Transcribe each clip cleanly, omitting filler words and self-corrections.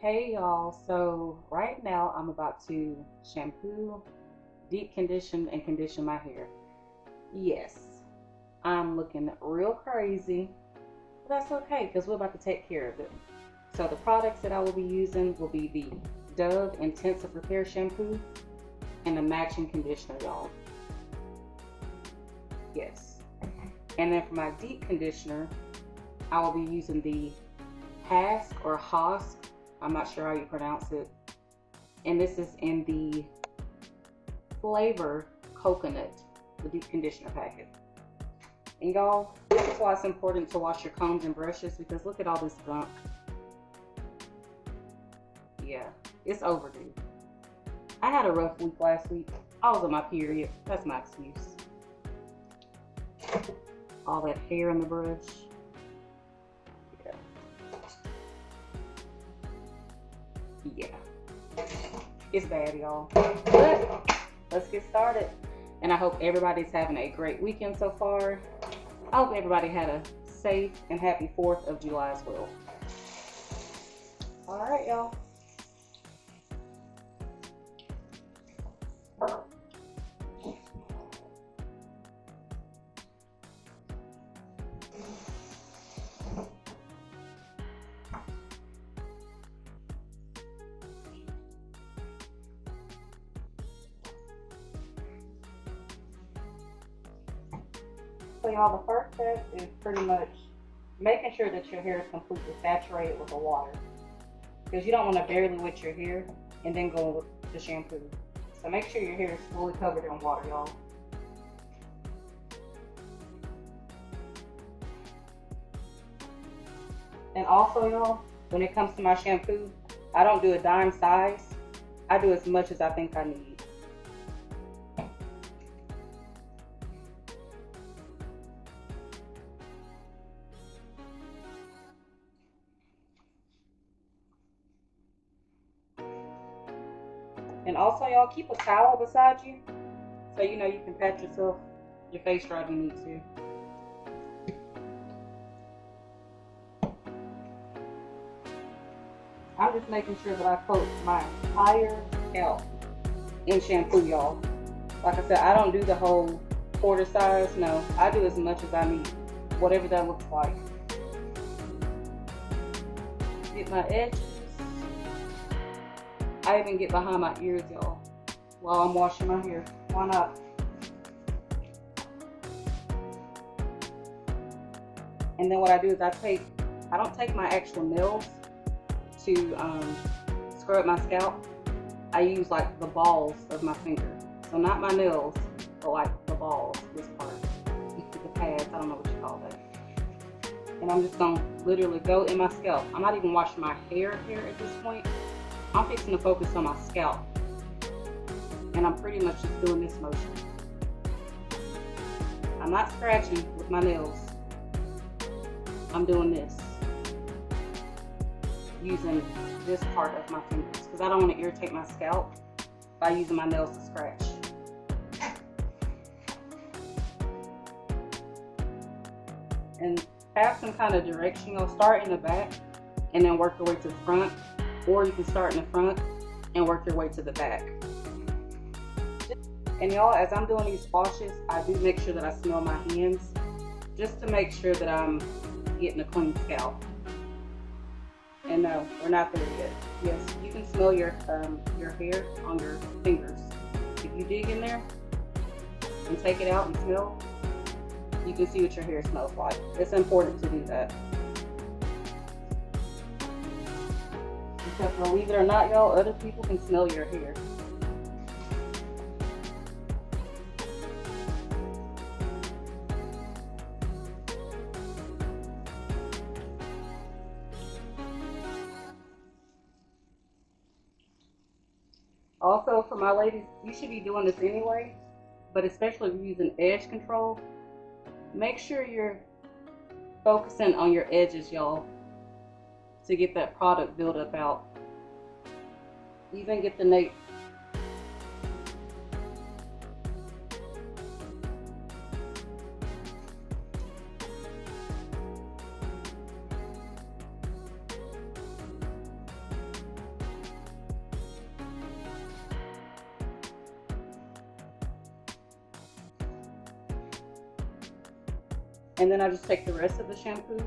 Hey y'all, so right now I'm about to shampoo, deep condition, and condition my hair. Yes, I'm looking real crazy, but that's okay because we're about to take care of it. So the products that I will be using will be the Dove Intensive Repair Shampoo and the matching conditioner, y'all. Yes. And then for my deep conditioner, I will be using the Hask or Hask. I'm not sure how you pronounce it. And this is in the flavor coconut, the deep conditioner packet. And y'all, this is why it's important to wash your combs and brushes because look at all this gunk. Yeah, it's overdue. I had a rough week last week. I was on my period. That's my excuse. All that hair in the brush. Yeah. Yeah. It's bad, y'all. But let's get started. And I hope everybody's having a great weekend so far. I hope everybody had a safe and happy 4th of July as well. All right, y'all. So y'all, the first step is pretty much making sure that your hair is completely saturated with the water. Because you don't want to barely wet your hair and then go with the shampoo. So make sure your hair is fully covered in water, y'all. And also, y'all, when it comes to my shampoo, I don't do a dime size. I do as much as I think I need. And also, y'all, keep a towel beside you so you know you can pat yourself, your face dry if you need to. I'm just making sure that I coat my entire scalp in shampoo, y'all. Like I said, I don't do the whole quarter size. No, I do as much as I need, whatever that looks like. Get my edges. I even get behind my ears, y'all, while I'm washing my hair. Why not? And then what I do is I don't take my actual nails to scrub my scalp. I use like the balls of my finger. So not my nails, but like the balls, this part. The pads, I don't know what you call that. And I'm just gonna literally go in my scalp. I'm not even washing my hair at this point. I'm fixing to focus on my scalp. And I'm pretty much just doing this motion. I'm not scratching with my nails. I'm doing this. Using this part of my fingers because I don't want to irritate my scalp by using my nails to scratch. And have some kind of direction. You'll start in the back and then work your way to the front, or you can start in the front and work your way to the back. And y'all, as I'm doing these washes, I do make sure that I smell my hands just to make sure that I'm getting a clean scalp. And no, we're not there yet. Yes, you can smell your hair on your fingers. If you dig in there and take it out and smell, you can see what your hair smells like. It's important to do that. Because believe it or not, y'all, other people can smell your hair. Also, for my ladies, you should be doing this anyway, but especially if you're using edge control, make sure you're focusing on your edges, y'all, to get that product buildup out. Even get the nape. And then I just take the rest of the shampoo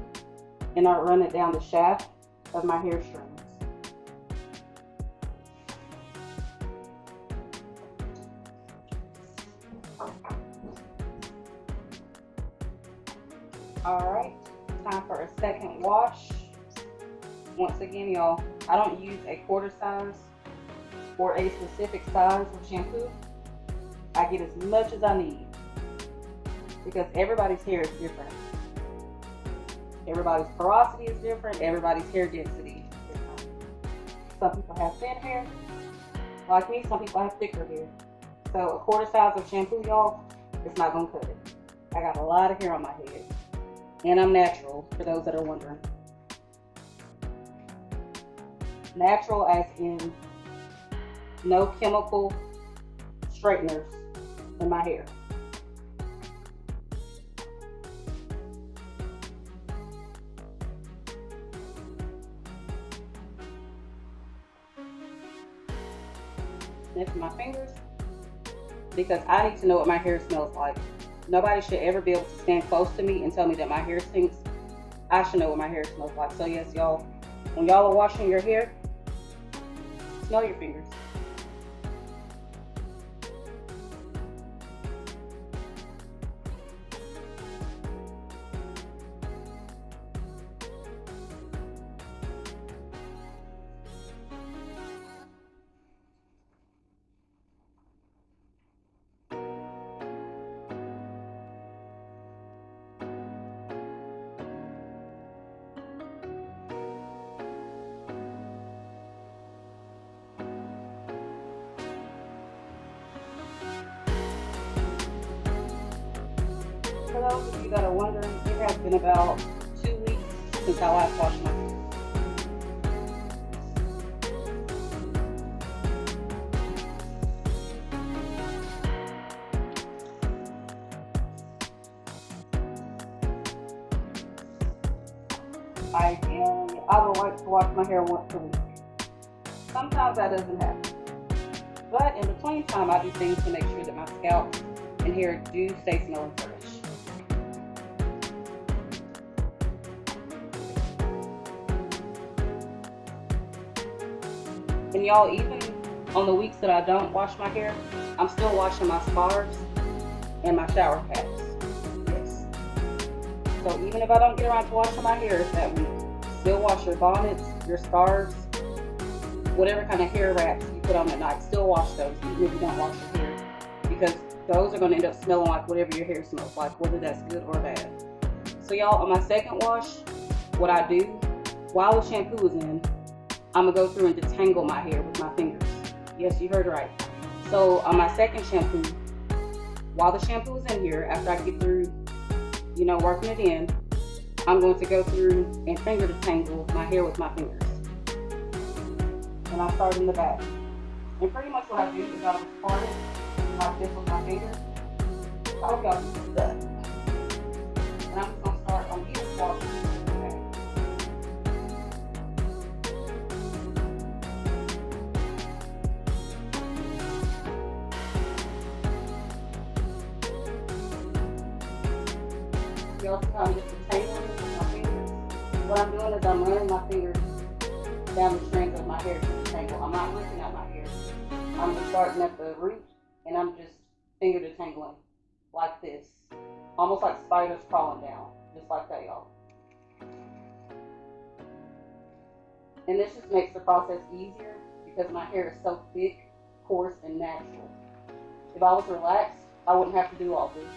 and I run it down the shaft of my hair strings. Alright, time for a second wash. Once again, y'all, I don't use a quarter size or a specific size of shampoo. I get as much as I need because everybody's hair is different. Everybody's porosity is different. Everybody's hair density is different. Some people have thin hair, like me. Some people have thicker hair. So a quarter size of shampoo, y'all, it's not gonna cut it. I got a lot of hair on my head. And I'm natural, for those that are wondering. Natural as in no chemical straighteners in my hair. Sniff my fingers because I need to know what my hair smells like. Nobody should ever be able to stand close to me and tell me that my hair stinks. I should know what my hair smells like. So yes, y'all, when y'all are washing your hair, smell your fingers. For those of you that are wondering, it has been about 2 weeks since I last washed my hair. Ideally, I would like to wash my hair once a week. Sometimes that doesn't happen. But in between time, I do things to make sure that my scalp and hair do stay smelling fresh. And y'all, even on the weeks that I don't wash my hair, I'm still washing my scarves and my shower caps. Yes. So even if I don't get around to washing my hair that week, still wash your bonnets, your scarves, whatever kind of hair wraps you put on at night, still wash those even if you don't wash your hair. Because those are going to end up smelling like whatever your hair smells like, whether that's good or bad. So y'all, on my second wash, what I do, while the shampoo is in, I'm going to go through and detangle my hair with my fingers. Yes, you heard right. So on my second shampoo, while the shampoo is in here, after I get through, working it in, I'm going to go through and finger detangle my hair with my fingers. And I start in the back. And pretty much what I do is I will part it like this with my fingers. I hope y'all can see that. And I'm just going to start on either side. You also kind of just detangling with my fingers. What I'm doing is I'm running my fingers down the strings of my hair to detangle. I'm not lifting out my hair. I'm just starting at the root and I'm just finger detangling like this. Almost like spiders crawling down. Just like that, y'all. And this just makes the process easier because my hair is so thick, coarse, and natural. If I was relaxed, I wouldn't have to do all this.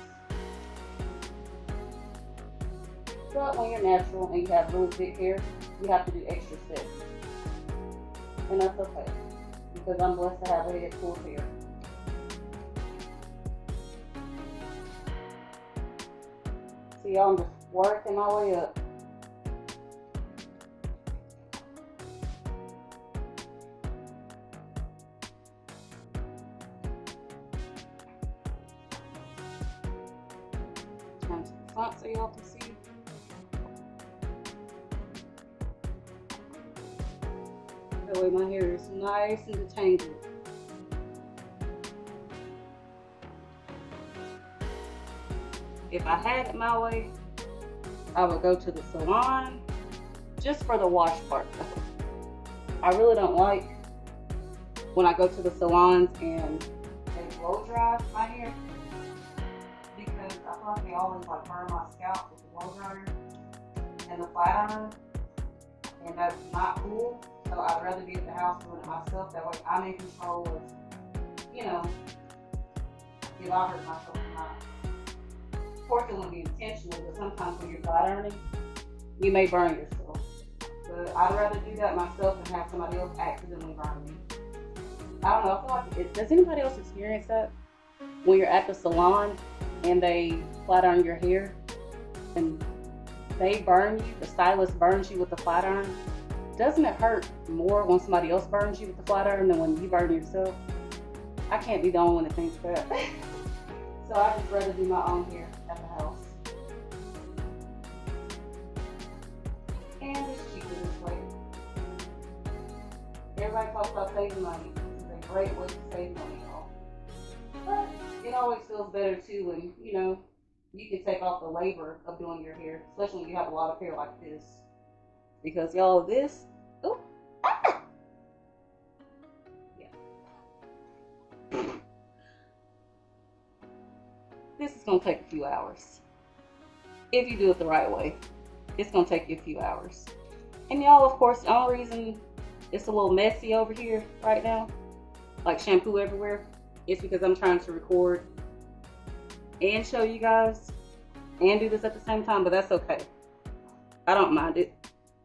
But when you're natural and you have really thick hair, you have to do extra steps. And that's okay, because I'm blessed to have a head full of hair. See, y'all, I'm just working my way up. Come to the front so y'all can see. That way my hair is nice and detangled. If I had it my way, I would go to the salon just for the wash part. I really don't like when I go to the salons and they blow dry my hair, because I feel like they always like burn my scalp with the blow dryer and the flat iron, and that's not cool. So I'd rather be at the house doing it myself. That way I'm in control of, you know, if I hurt myself or not. Of course, it wouldn't be intentional, but sometimes when you're flat ironing, you may burn yourself. But I'd rather do that myself than have somebody else accidentally burn me. I don't know, I feel like, does anybody else experience that? When you're at the salon and they flat iron your hair and they burn you, the stylist burns you with the flat iron, doesn't it hurt more when somebody else burns you with the flat iron than when you burn yourself? I can't be the only one that thinks that. So I just rather do my own hair at the house. And it's cheaper this way. Everybody talks about saving money. It's a great way to save money, y'all. But it always feels better too when, you know, you can take off the labor of doing your hair, especially when you have a lot of hair like this. Because y'all, this, oh, yeah. This is gonna take a few hours. If you do it the right way, it's gonna take you a few hours. And y'all, of course, the only reason it's a little messy over here right now, like shampoo everywhere, it's because I'm trying to record and show you guys and do this at the same time, but that's okay. I don't mind it.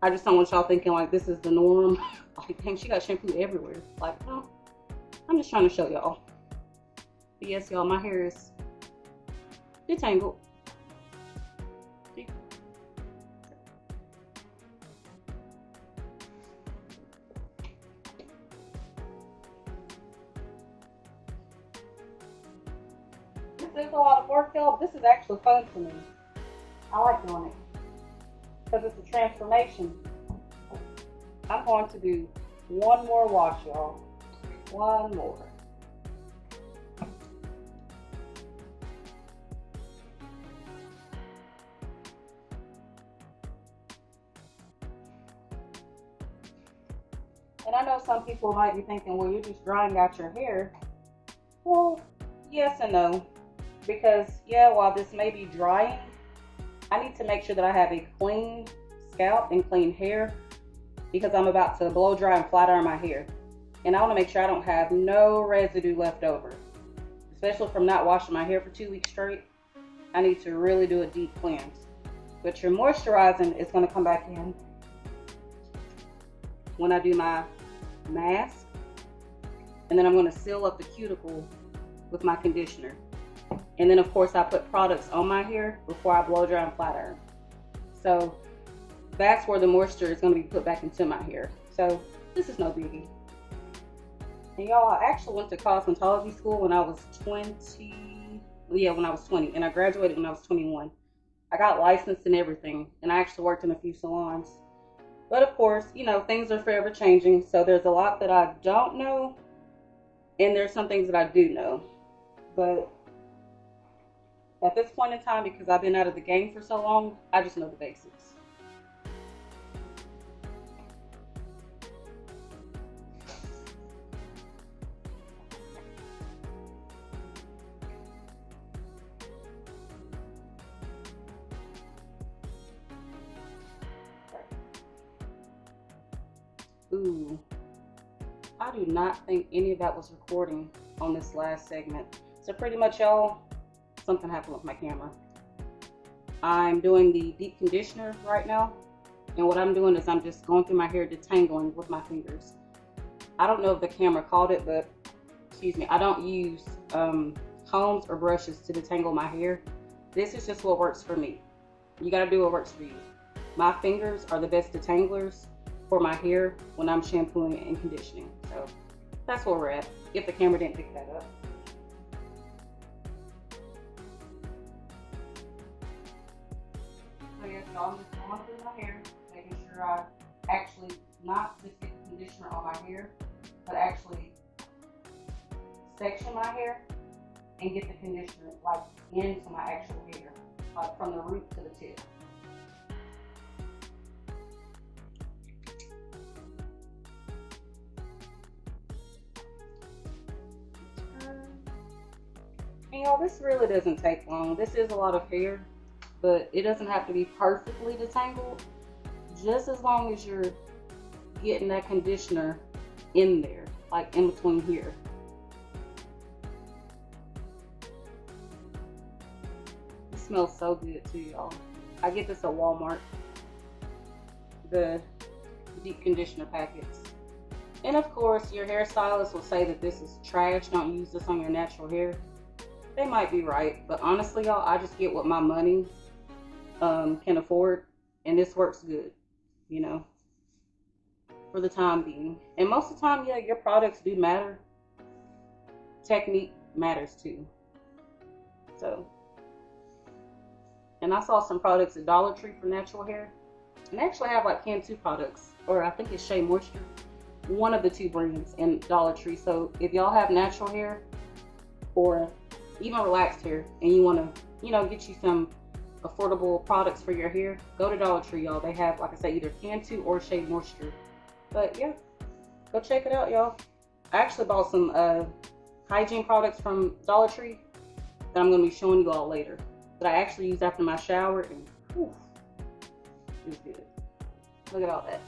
I just don't want y'all thinking like this is the norm. Like, dang, she got shampoo everywhere. Like, no, I'm just trying to show y'all. But yes, y'all, my hair is detangled. See? This is a lot of work, y'all, but this is actually fun for me. I like doing it because it's a transformation. I'm going to do one more wash, y'all. One more. And I know some people might be thinking, well, you're just drying out your hair. Well, yes and no. Because, yeah, while this may be drying, I need to make sure that I have a clean scalp and clean hair, because I'm about to blow dry and flat iron my hair. And I want to make sure I don't have no residue left over. Especially from not washing my hair for 2 weeks straight. I need to really do a deep cleanse. But your moisturizing is going to come back in when I do my mask. And then I'm going to seal up the cuticle with my conditioner. And then of course I put products on my hair before I blow dry and flat iron. So that's where the moisture is going to be put back into my hair. So this is no biggie. And y'all, I actually went to cosmetology school when I was 20. Yeah, when I was 20. And I graduated when I was 21. I got licensed and everything. And I actually worked in a few salons. But of course, you know, things are forever changing. So there's a lot that I don't know. And there's some things that I do know. But at this point in time, because I've been out of the game for so long, I just know the basics. Ooh, I do not think any of that was recording on this last segment. So pretty much, y'all, something happened with my camera. I'm doing the deep conditioner right now. And what I'm doing is I'm just going through my hair, detangling with my fingers. I don't know if the camera caught it, but excuse me, I don't use combs or brushes to detangle my hair. This is just what works for me. You gotta do what works for you. My fingers are the best detanglers for my hair when I'm shampooing and conditioning. So that's where we're at, if the camera didn't pick that up. So yes, y'all, I'm just going through my hair, making sure I actually not just get the conditioner on my hair, but actually section my hair and get the conditioner like into my actual hair, like from the root to the tip. And y'all, this really doesn't take long. This is a lot of hair, but it doesn't have to be perfectly detangled. Just as long as you're getting that conditioner in there, like in between here. It smells so good too, y'all. I get this at Walmart. The deep conditioner packets. And of course, your hairstylist will say that this is trash. Don't use this on your natural hair. They might be right, but honestly, y'all, I just get what my money can afford, and this works good, you know, for the time being. And most of the time, yeah, your products do matter. Technique matters too. So, and I saw some products at Dollar Tree for natural hair, and they actually have like Can 2 products, or I think it's Shea Moisture, one of the two brands in Dollar Tree. So if y'all have natural hair or even relaxed hair and you want to, you know, get you some affordable products for your hair, go to Dollar Tree, y'all. They have, like I say, either Can 2 or Shea Moisture. But yeah, go check it out, y'all. I actually bought some hygiene products from Dollar Tree that I'm going to be showing you all later, that I actually used after my shower, and whew, it was good. Look at all that.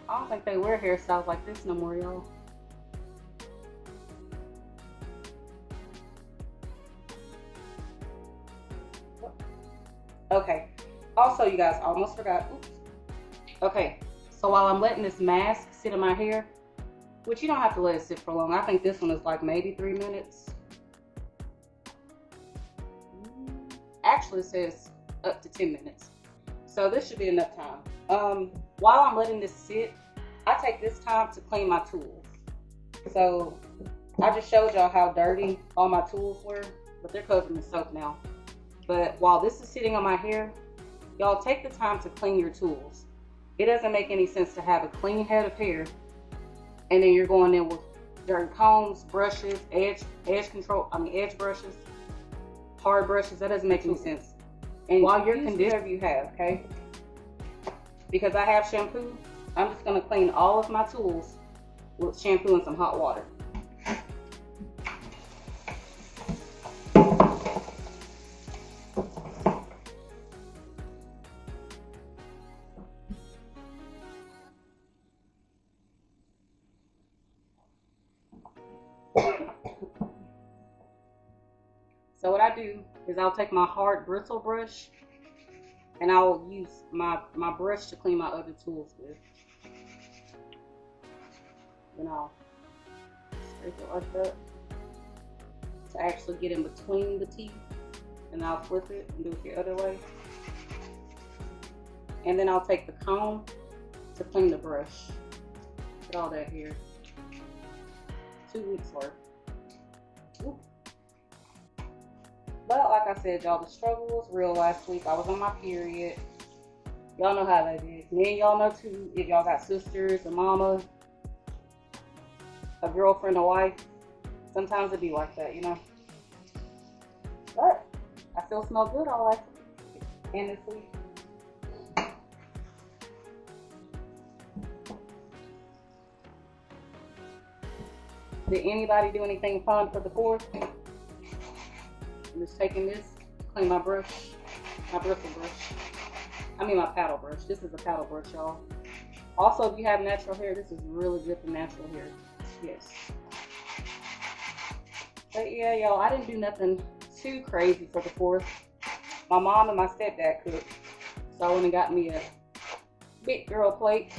I don't think they wear hairstyles like this no more, y'all. Okay. Also, you guys, I almost forgot. Oops. Okay. So while I'm letting this mask sit in my hair, which you don't have to let it sit for long. I think this one is like maybe 3 minutes. Actually, it says up to 10 minutes. So this should be enough time. While I'm letting this sit, I take this time to clean my tools. So I just showed y'all how dirty all my tools were, but they're covered in soap now. But while this is sitting on my hair, y'all take the time to clean your tools. It doesn't make any sense to have a clean head of hair and then you're going in with dirty combs, brushes, edge brushes, hard brushes. That doesn't make any sense. And while you're conditioner you have, okay? Because I have shampoo, I'm just gonna clean all of my tools with shampoo and some hot water. So what I do is I'll take my hard bristle brush and I'll use my brush to clean my other tools with. Then I'll scrape it like that to actually get in between the teeth, and I'll flip it and do it the other way. And then I'll take the comb to clean the brush. Get all that here. 2 weeks worth. Ooh. But like I said, y'all, the struggle was real last week. I was on my period. Y'all know how that is. Me and y'all know too, if y'all got sisters, a mama, a girlfriend, a wife, sometimes it be like that, you know. But I still smell good all last week and this week. Did anybody do anything fun for the 4th? I'm just taking this to clean my brush, my bristle brush. I mean my paddle brush. This is a paddle brush, y'all. Also, if you have natural hair, this is really good for natural hair. Yes. But yeah, y'all, I didn't do nothing too crazy for the 4th. My mom and my stepdad cooked, so I went and got me a big girl plate.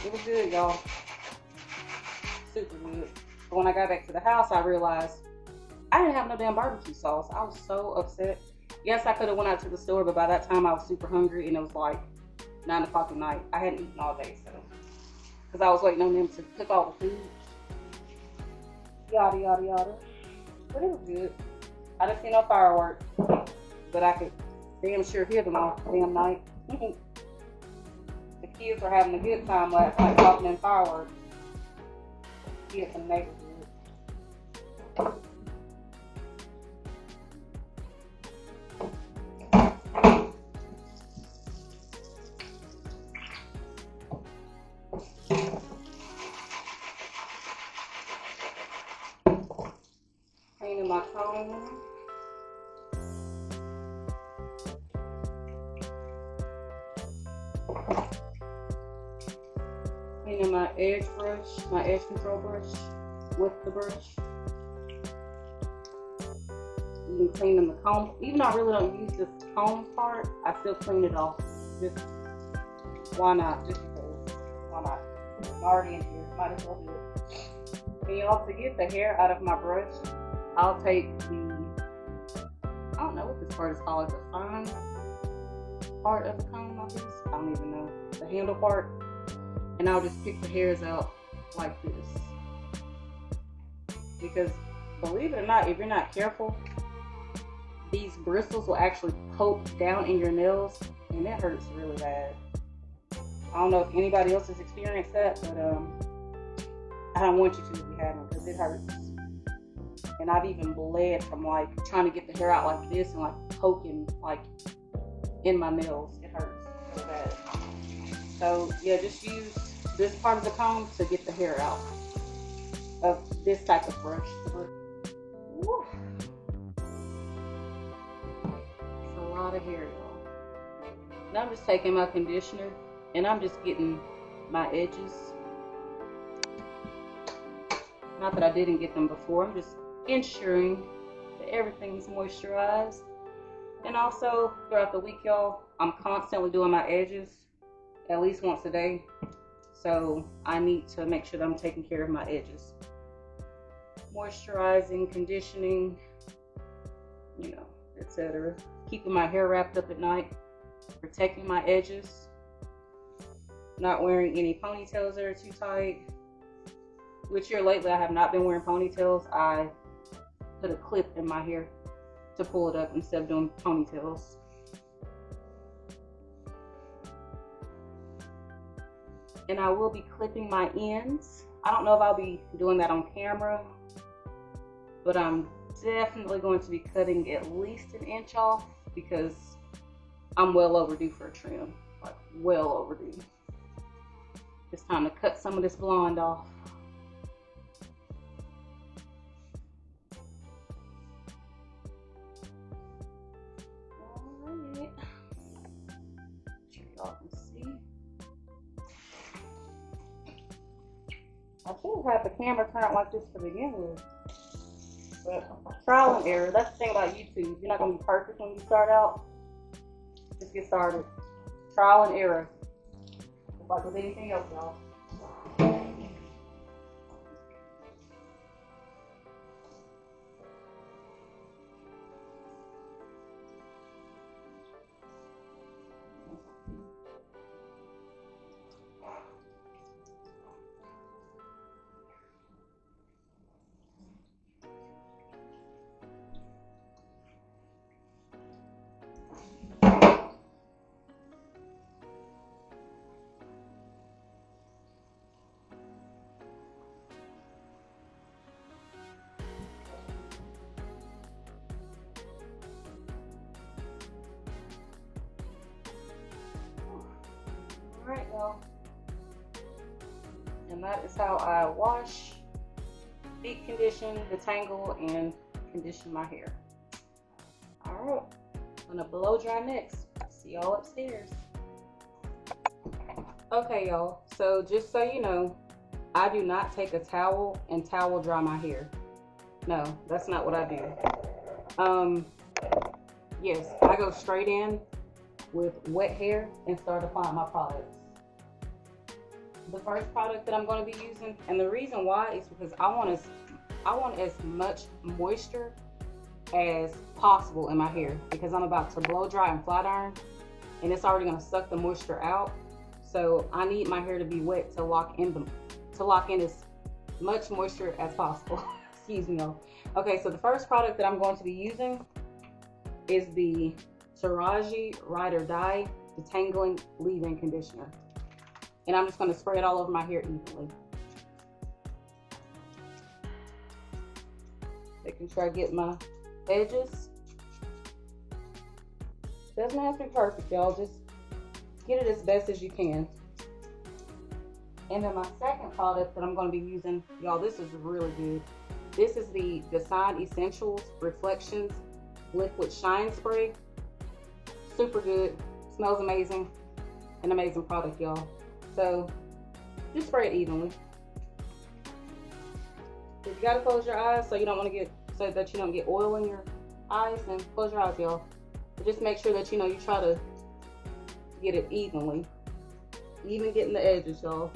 It was good, y'all. Super good. But when I got back to the house, I realized I didn't have no damn barbecue sauce. I was so upset. Yes, I could have went out to the store, but by that time I was super hungry and it was like 9 o'clock at night. I hadn't eaten all day, so. Because I was waiting on them to cook all the food. Yada, yada, yada. But it was good. I didn't see no fireworks, but I could damn sure hear them all damn night. The kids were having a good time last night popping in fireworks. Kids in the neighborhood. my comb. Cleaning my edge brush, my edge control brush with the brush. Even cleaning the comb. Even though I really don't use this comb part, I still clean it off. Just why not? Just because. Why not? I'm already in here. Might as well do it. And y'all, to get the hair out of my brush, I'll take the, I don't know what this part is called, the fine part of the comb, I guess. I don't even know. The handle part. And I'll just pick the hairs out like this. Because believe it or not, if you're not careful, these bristles will actually poke down in your nails, and it hurts really bad. I don't know if anybody else has experienced that, but I don't want you to if you haven't, because it hurts. And I've even bled from like trying to get the hair out like this and like poking like in my nails. It hurts really bad. So yeah, just use this part of the comb to get the hair out of this type of brush. Woo. It's a lot of hair, y'all. Now I'm just taking my conditioner and I'm just getting my edges. Not that I didn't get them before, I'm just ensuring that everything's moisturized. And also throughout the week, y'all, I'm constantly doing my edges at least once a day. So I need to make sure that I'm taking care of my edges. Moisturizing, conditioning, you know, etc. Keeping my hair wrapped up at night, protecting my edges, not wearing any ponytails that are too tight. Which here lately I have not been wearing ponytails. I put a clip in my hair to pull it up instead of doing ponytails. And I will be clipping my ends. I don't know if I'll be doing that on camera, but I'm definitely going to be cutting at least an inch off because I'm well overdue for a trim. Like, well overdue. It's time to cut some of this blonde off. Alright. Sure y'all can see. I should have had the camera turned like this to begin with. But trial and error. That's the thing about YouTube. You're not going to be perfect when you start out. Just get started. Trial and error. Just like with anything else, y'all. Alright, y'all. And that is how I wash, deep condition, detangle, and condition my hair. Alright, I'm gonna blow dry next. See y'all upstairs. Okay, y'all. So just so you know, I do not take a towel and towel dry my hair. No, that's not what I do. Yes, I go straight in with wet hair and start applying my products. The first product that I'm going to be using, and the reason why is because I want as much moisture as possible in my hair because I'm about to blow dry and flat iron, and it's already going to suck the moisture out. So I need my hair to be wet to lock in as much moisture as possible. Excuse me, y'all. Okay, so the first product that I'm going to be using is the Taraji Ride or Die Detangling Leave-In Conditioner. And I'm just going to spray it all over my hair evenly. Making sure I get my edges. Doesn't have to be perfect, y'all. Just get it as best as you can. And then my second product that I'm going to be using, y'all, this is really good. This is the Design Essentials Reflections Liquid Shine Spray. Super good, smells amazing, an amazing product, y'all. So just spray it evenly. If you gotta close your eyes so you don't want to get, so that you don't get oil in your eyes, then close your eyes, y'all. But just make sure that you try to get it evenly, even getting the edges, y'all.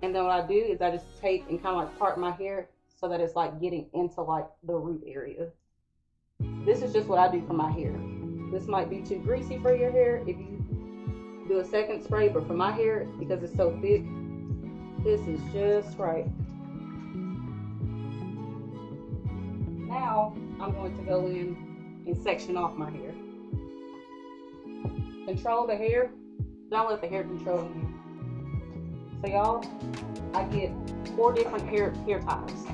And then what I do is I just take and kind of like part my hair so that it's like getting into like the root area. This is just what I do for my hair. This might be too greasy for your hair if you do a second spray, but for my hair, because it's so thick, this is just right. Now I'm going to go in and section off my hair. Control the hair. Don't let the hair control you. So y'all, I get 4 different hair types,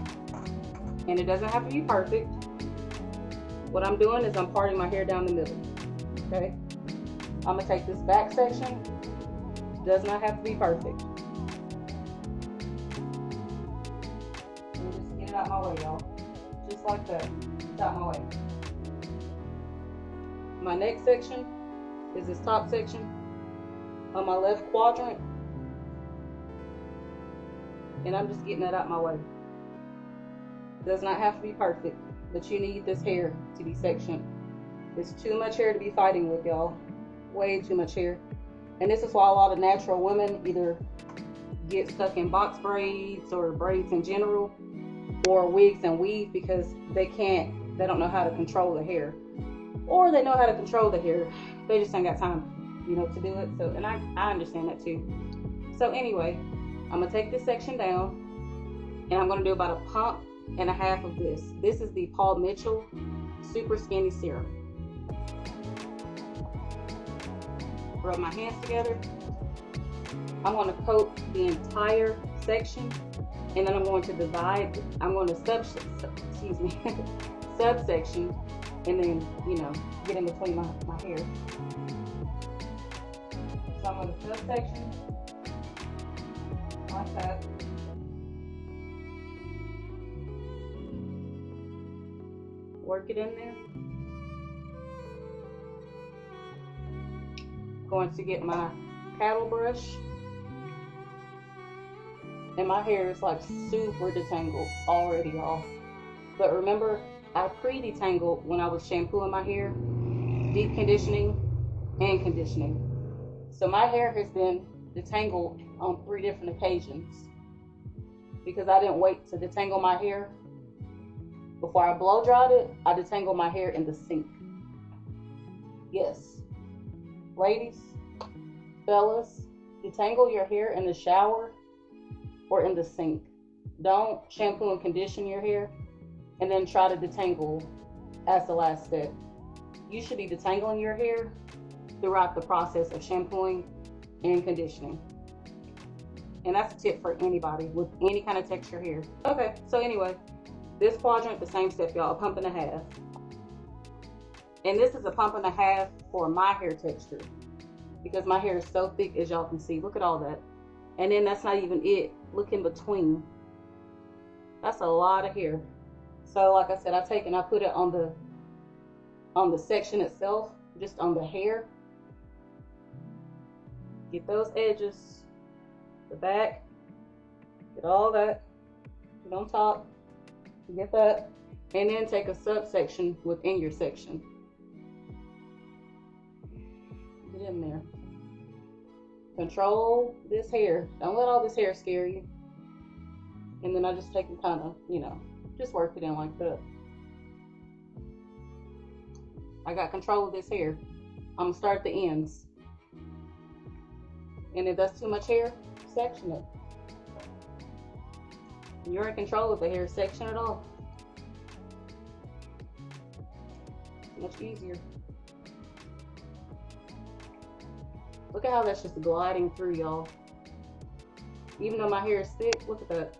and it doesn't have to be perfect. What I'm doing is I'm parting my hair down the middle. Okay, I'm gonna take this back section. Does not have to be perfect. And just get it out my way, y'all. Just like that. It's out my way. My next section is this top section on my left quadrant, and I'm just getting that out my way. It does not have to be perfect, but you need this hair to be sectioned. It's too much hair to be fighting with, y'all. Way too much hair. And this is why a lot of natural women either get stuck in box braids or braids in general, or wigs and weave, because they don't know how to control the hair. Or they know how to control the hair, they just ain't got time, to do it. So, and I understand that too. So anyway, I'm gonna take this section down, and I'm gonna do about 1.5 pumps of this. This is the Paul Mitchell Super Skinny Serum. Rub my hands together. I'm going to coat the entire section, and then I'm going to divide. I'm going to subsection, and then get in between my hair. So I'm going to subsection like that. Work it in there. Going to get my paddle brush, and my hair is like super detangled already, y'all. But remember, I pre-detangled when I was shampooing my hair, deep conditioning and conditioning. So my hair has been detangled on 3 different occasions because I didn't wait to detangle my hair. Before I blow dried it, I detangled my hair in the sink. Yes. Ladies, fellas, detangle your hair in the shower or in the sink. Don't shampoo and condition your hair and then try to detangle as the last step. You should be detangling your hair throughout the process of shampooing and conditioning. And that's a tip for anybody with any kind of texture hair. Okay, so anyway, this quadrant, the same step, y'all, 1.5 pumps. And this is 1.5 pumps for my hair texture, because my hair is so thick, as y'all can see. Look at all that. And then that's not even it. Look in between. That's a lot of hair. So like I said, I take and I put it on the section itself, just on the hair. Get those edges, the back, get all that, get on top, get that, and then take a subsection within your section. Get in there. Control this hair. Don't let all this hair scare you. And then I just take and kind of, just work it in like that. I got control of this hair. I'm gonna start at the ends. And if that's too much hair, section it. You're in control of the hair, section it off. Much easier. Look at how that's just gliding through, y'all. Even though my hair is thick, look at that.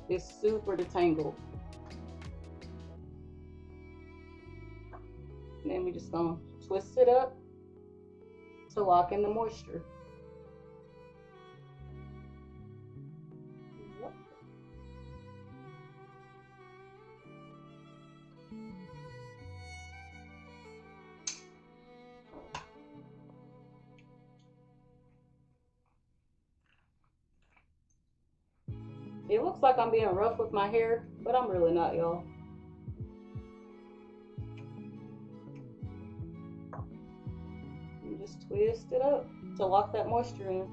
It's super detangled. And then we just gonna twist it up to lock in the moisture. It looks like I'm being rough with my hair, but I'm really not, y'all. You just twist it up to lock that moisture in.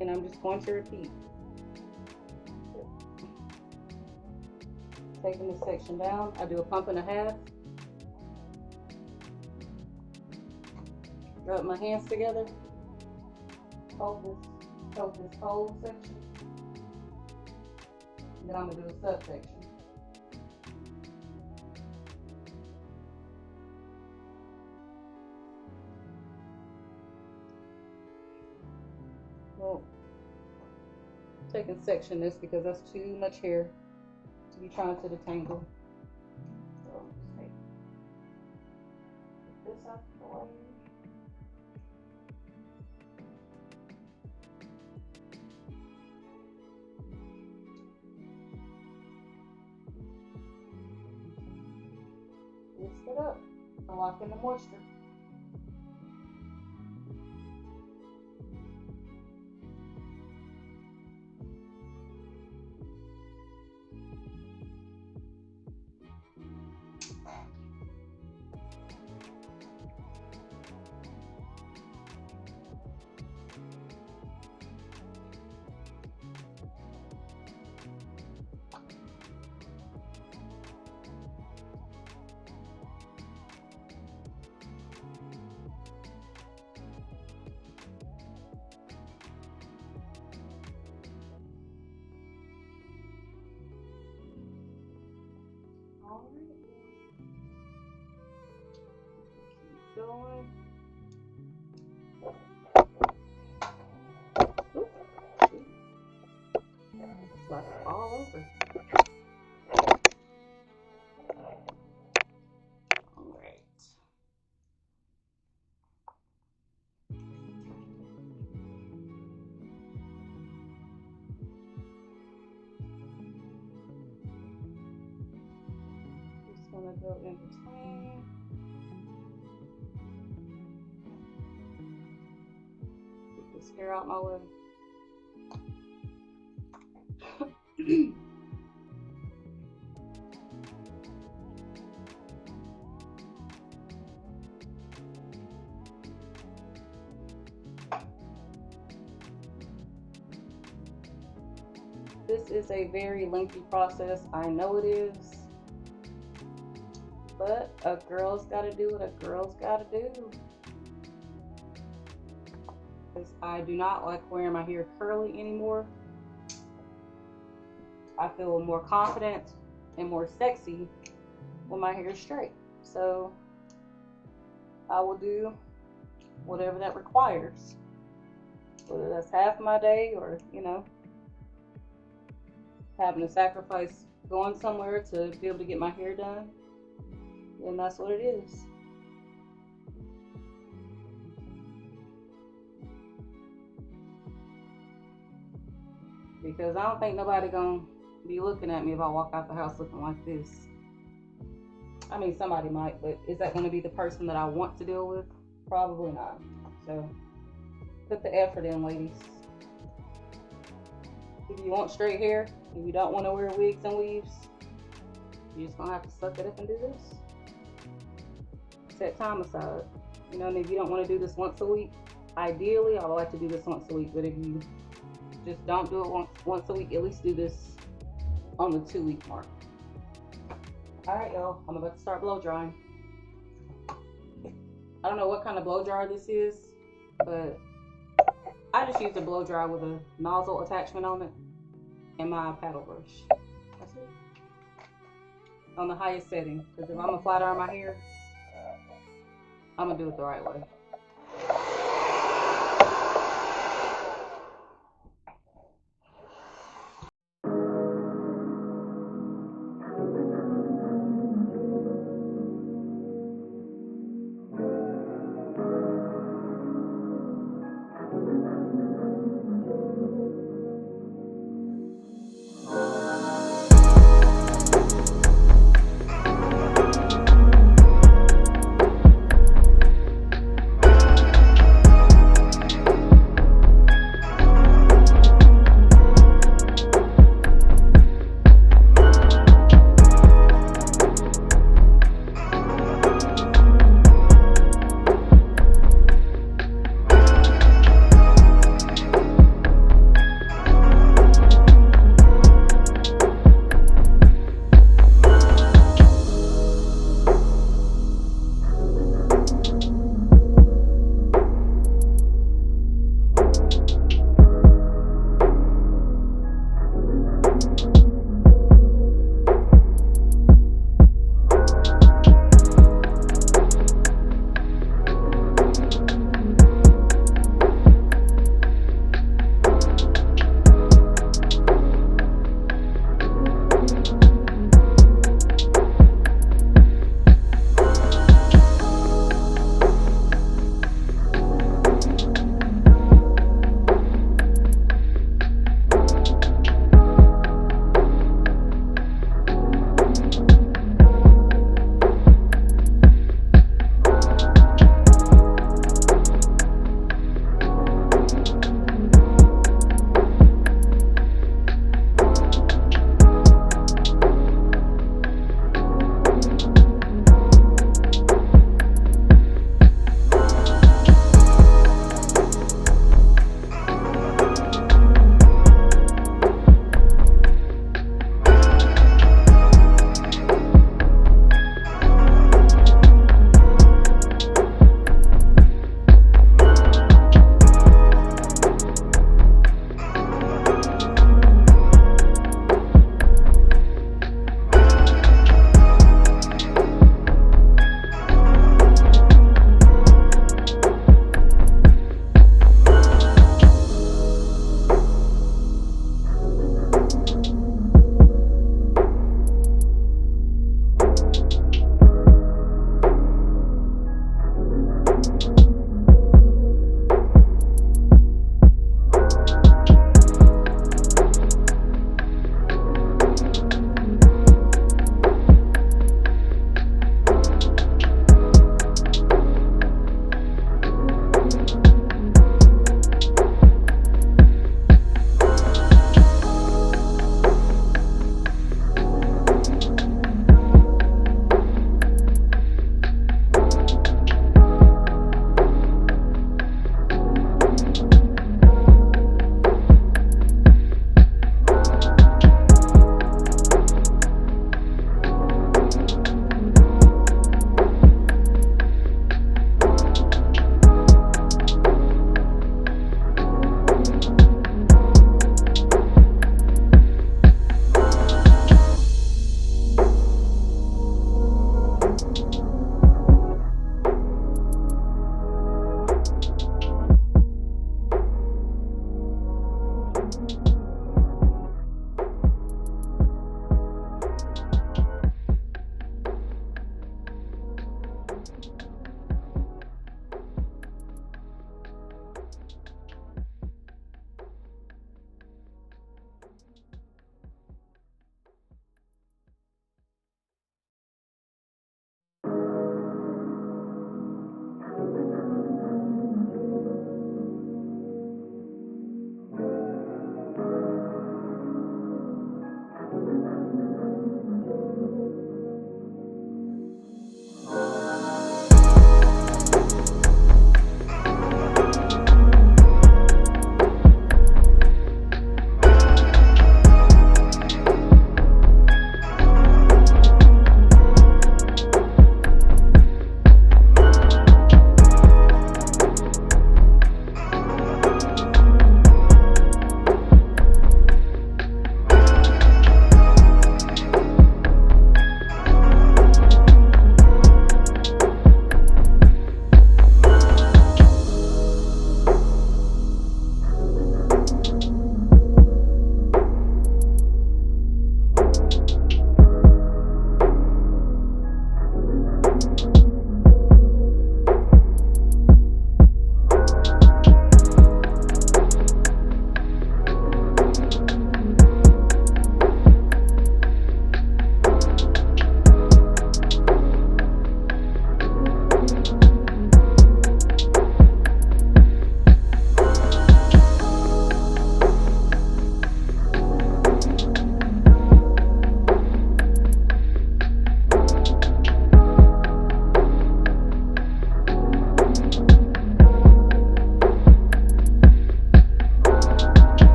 And I'm just going to repeat. Taking this section down, I do a pump and a half. Rub my hands together. Hold this whole section. Then I'm gonna do a subsection. Well, taking section this because that's too much hair to be trying to detangle. So just take this out the way. Twist it up to lock in the moisture. Keep going. It's like all over. All right. Just gonna go in between. Get this hair out my way. This is a very lengthy process. I know it is. But a girl's gotta do what a girl's gotta do. Because I do not like wearing my hair curly anymore. I feel more confident and more sexy when my hair is straight. So I will do whatever that requires. Whether that's half my day or, you know, having to sacrifice going somewhere to be able to get my hair done, then that's what it is. Because I don't think nobody gonna be looking at me if I walk out the house looking like this. I mean, somebody might, but is that gonna be the person that I want to deal with? Probably not. So put the effort in, ladies. If you want straight hair, if you don't want to wear wigs and weaves, you're just gonna have to suck it up and do this. Set time aside. You know, and if you don't want to do this once a week, ideally I would like to do this once a week, but if you just don't do it once a week, at least do this on the 2-week mark. Alright, y'all, I'm about to start blow drying. I don't know what kind of blow dryer this is, but I just used a blow dryer with a nozzle attachment on it and my paddle brush. That's it. On the highest setting, because if I'm gonna flat iron my hair, I'm gonna do it the right way.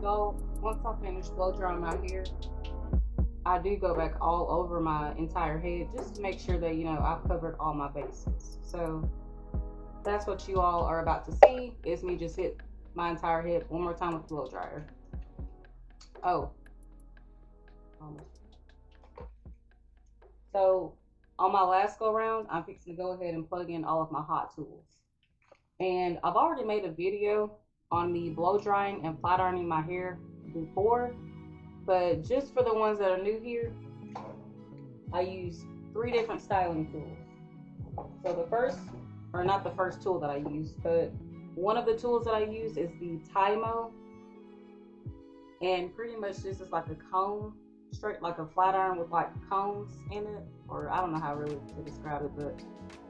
Y'all, once I finish blow drying my hair, I do go back all over my entire head just to make sure that, you know, I've covered all my bases. So that's what you all are about to see, is me just hit my entire head one more time with the blow dryer. Oh. So on my last go round, I'm fixing to go ahead and plug in all of my hot tools. And I've already made a video on me blow drying and flat ironing my hair before, but just for the ones that are new here, I use 3 different styling tools. So the first, or not the first tool that I use, but one of the tools that I use is the Tymo. And pretty much this is like a comb, straight like a flat iron with like combs in it, or I don't know how really to describe it, but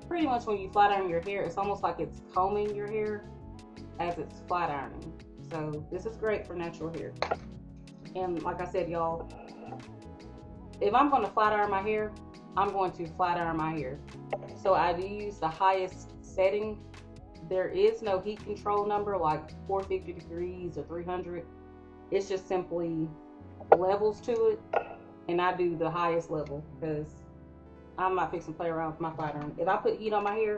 pretty much when you flat iron your hair, it's almost like it's combing your hair as it's flat ironing. So this is great for natural hair. And like I said, y'all, if I'm going to flat iron my hair, I'm going to flat iron my hair. So I do use the highest setting. There is no heat control number like 450 degrees or 300. It's just simply levels to it, and I do the highest level because I'm not fixing to play around with my flat iron. If I put heat on my hair,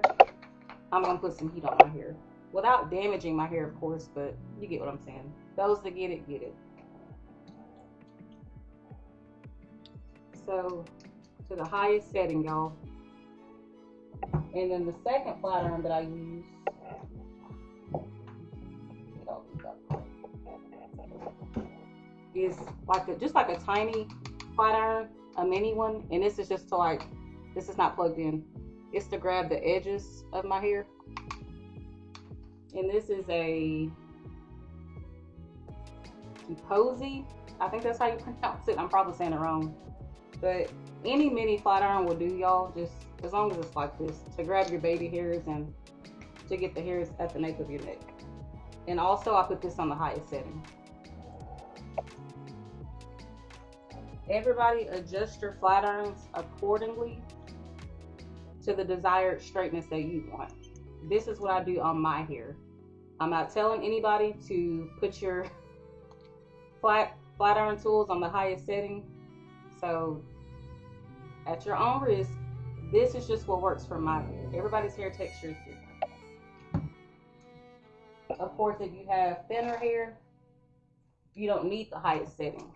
I'm gonna put some heat on my hair without damaging my hair, of course, but you get what I'm saying. Those that get it, get it. So to the highest setting, y'all. And then the second flat iron that I use, is like just like a tiny flat iron, a mini one, and this is just to like, this is not plugged in. It's to grab the edges of my hair. And this is a Posey. I think that's how you pronounce it. I'm probably saying it wrong. But any mini flat iron will do, y'all, just as long as it's like this, to grab your baby hairs and to get the hairs at the nape of your neck. And also I put this on the highest setting. Everybody adjust your flat irons accordingly to the desired straightness that you want. This is what I do on my hair. I'm not telling anybody to put your flat iron tools on the highest setting. So at your own risk, this is just what works for my hair. Everybody's hair texture is different. Of course, if you have thinner hair, you don't need the highest setting.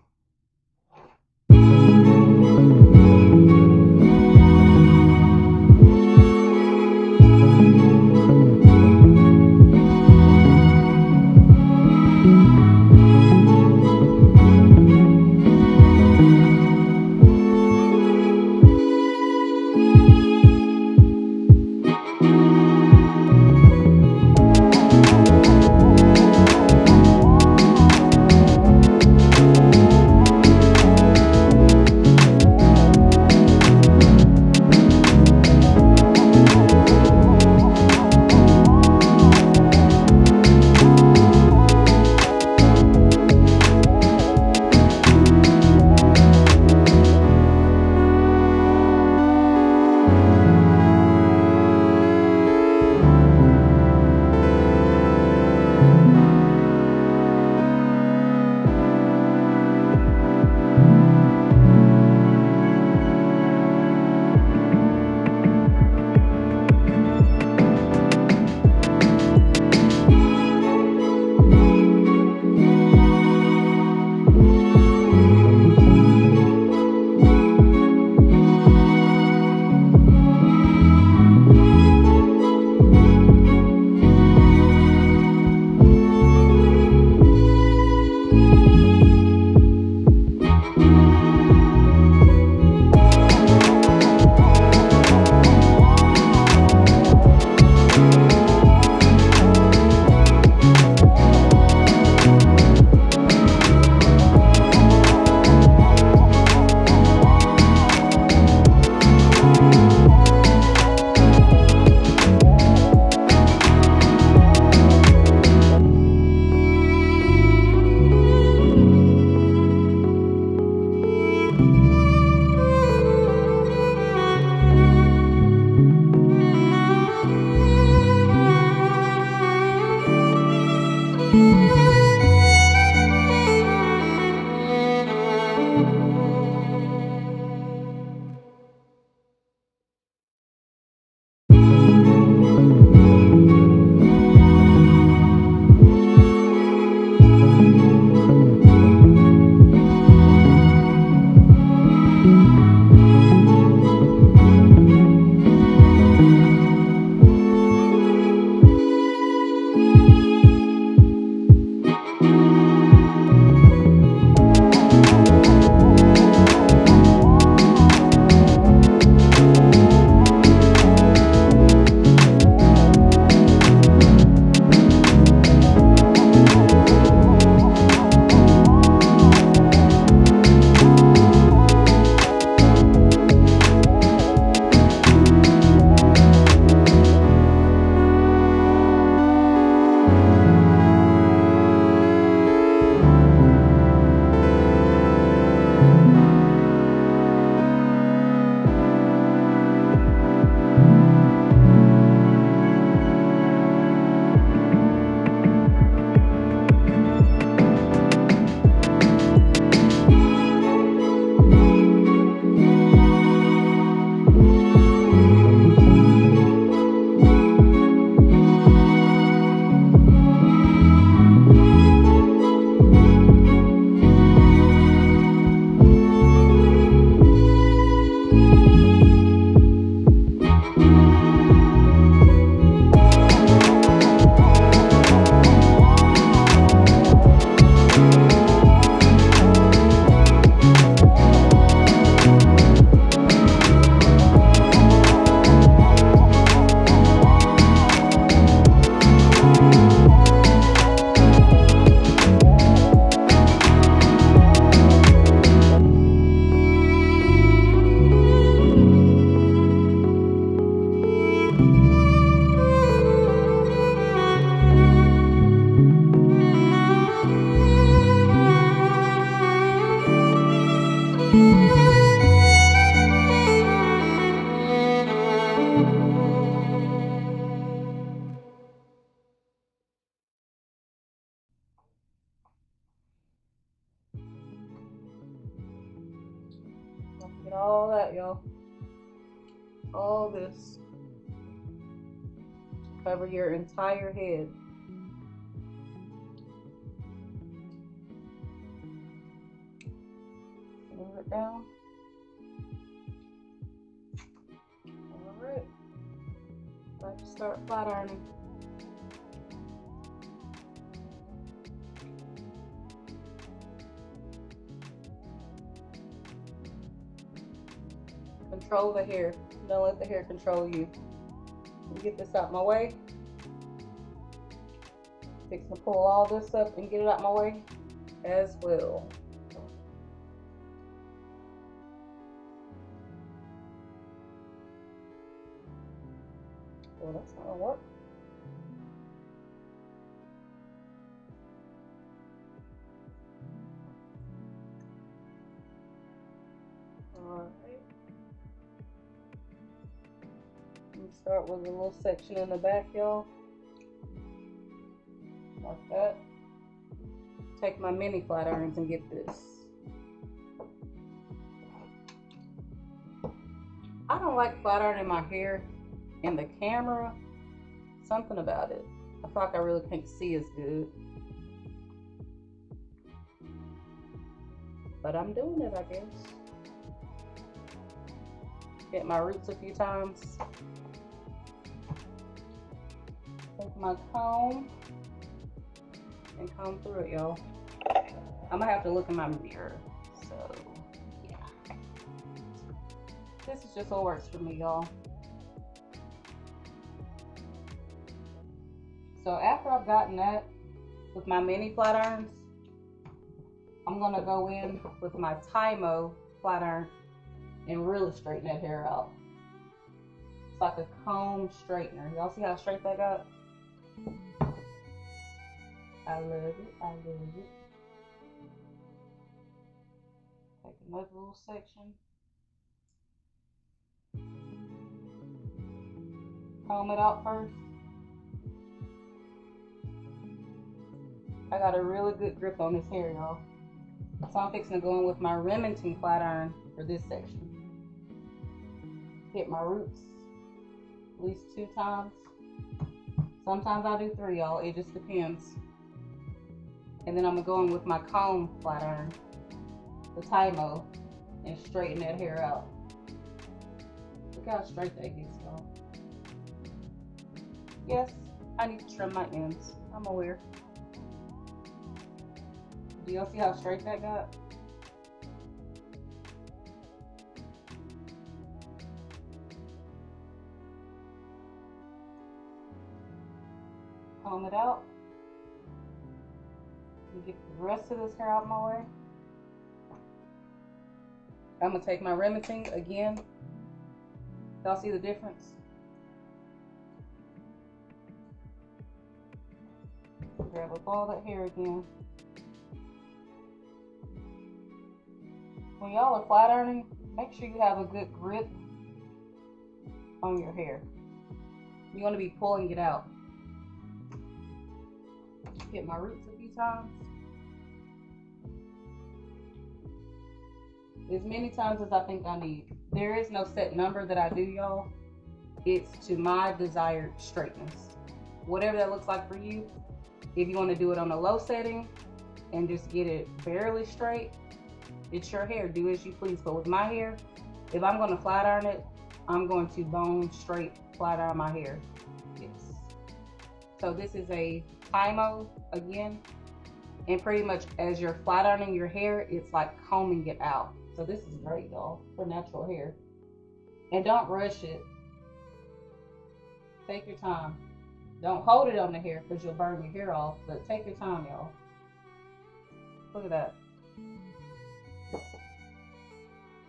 Look at all that, y'all. All this. Cover your entire head. Move it down. Alright. Let's start flat ironing. Control the hair. Don't let the hair control you. Get this out my way. Fixing to pull all this up and get it out my way as well. Well, that's not gonna work. Alright. Start with a little section in the back, y'all. Like that. Take my mini flat irons and get this. I don't like flat ironing my hair in the camera. Something about it. I feel like I really can't see as good. But I'm doing it, I guess. Get my roots a few times. Take my comb and comb through it, y'all. I'm gonna have to look in my mirror. So, yeah. This is just what works for me, y'all. So after I've gotten that with my mini flat irons, I'm gonna go in with my Tymo flat iron and really straighten that hair out. It's like a comb straightener. Y'all see how straight that got? I love it. I love it. Take another little section. Comb it out first. I got a really good grip on this hair, y'all. So I'm fixing to go in with my Remington flat iron for this section. Hit my roots at least 2 times. Sometimes I do 3, y'all. It just depends. And then I'm gonna go in with my comb flat iron, the Tymo, and straighten that hair out. Look how straight that gets, y'all. Yes, I need to trim my ends. I'm aware. Do y'all see how straight that got? Comb it out. Get the rest of this hair out of my way. I'm gonna take my Remington again. Y'all see the difference? Grab up all that hair again. When y'all are flat ironing, make sure you have a good grip on your hair. You're gonna be pulling it out. Hit my roots a few times. As many times as I think I need. There is no set number that I do, y'all. It's to my desired straightness. Whatever that looks like for you. If you want to do it on a low setting and just get it barely straight, it's your hair. Do as you please. But with my hair, if I'm going to flat iron it, I'm going to bone straight flat iron my hair. Yes. So this is a Tymo again. And pretty much as you're flat ironing your hair, it's like combing it out. So this is great, y'all, for natural hair. And don't rush it. Take your time. Don't hold it on the hair because you'll burn your hair off, but take your time, y'all. Look at that.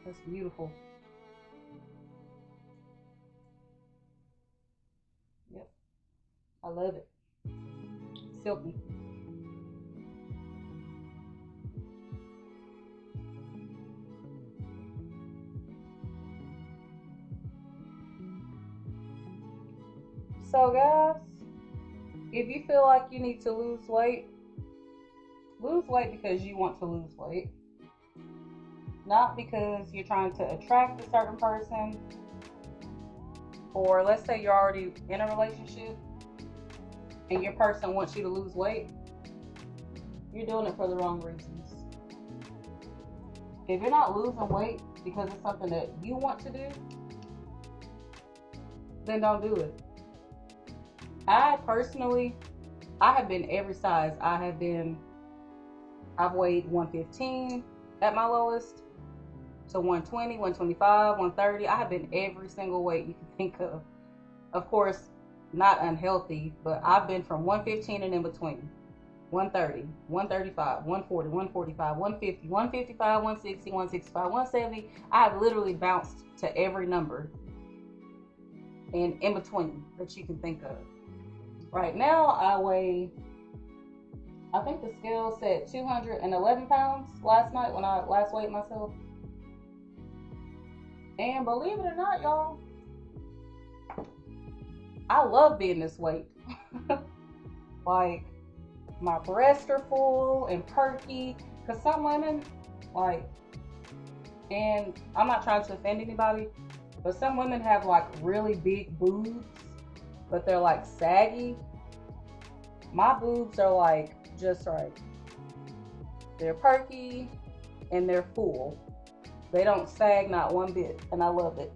That's beautiful. Yep. I love it. Silky. So guys, if you feel like you need to lose weight because you want to lose weight. not because you're trying to attract a certain person, or let's say you're already in a relationship and your person wants you to lose weight, you're doing it for the wrong reasons. If you're not losing weight because it's something that you want to do, then don't do it. I personally, I have been every size. I've weighed 115 at my lowest to 120, 125, 130. I have been every single weight you can think of. Of course, not unhealthy, but I've been from 115 and in between. 130, 135, 140, 145, 150, 155, 160, 165, 170. I have literally bounced to every number and in between that you can think of. Right now, I think the scale said 211 pounds last night when I last weighed myself. And believe it or not, y'all, I love being this weight. Like, my breasts are full and perky. Because some women, like, and I'm not trying to offend anybody, but some women have like really big boobs, but they're like saggy. My boobs are like just right. They're perky and they're full. They don't sag not one bit, and I love it.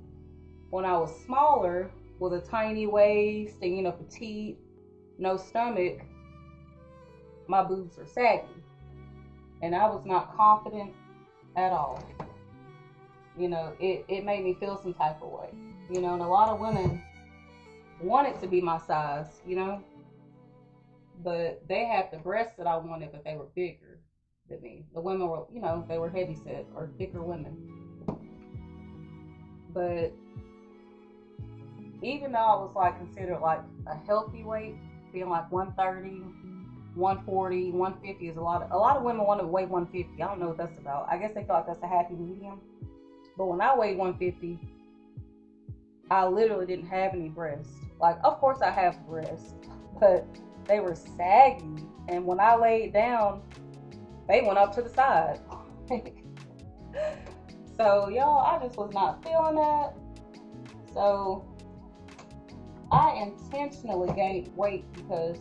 When I was smaller, with a tiny waist and petite, no stomach, my boobs were saggy, and I was not confident at all. It made me feel some type of way. And a lot of women wanted to be my size, but they had the breasts that I wanted, but they were bigger than me. The women were, they were heavy set or thicker women. But even though I was like considered like a healthy weight, being like 130, 140, 150 is a lot of women want to weigh 150. I don't know what that's about. I guess they feel like that's a happy medium. But when I weighed 150, I literally didn't have any breasts. Like, of course I have breasts, but they were saggy. And when I laid down, they went up to the side. So, y'all, I just was not feeling that. So, I intentionally gained weight because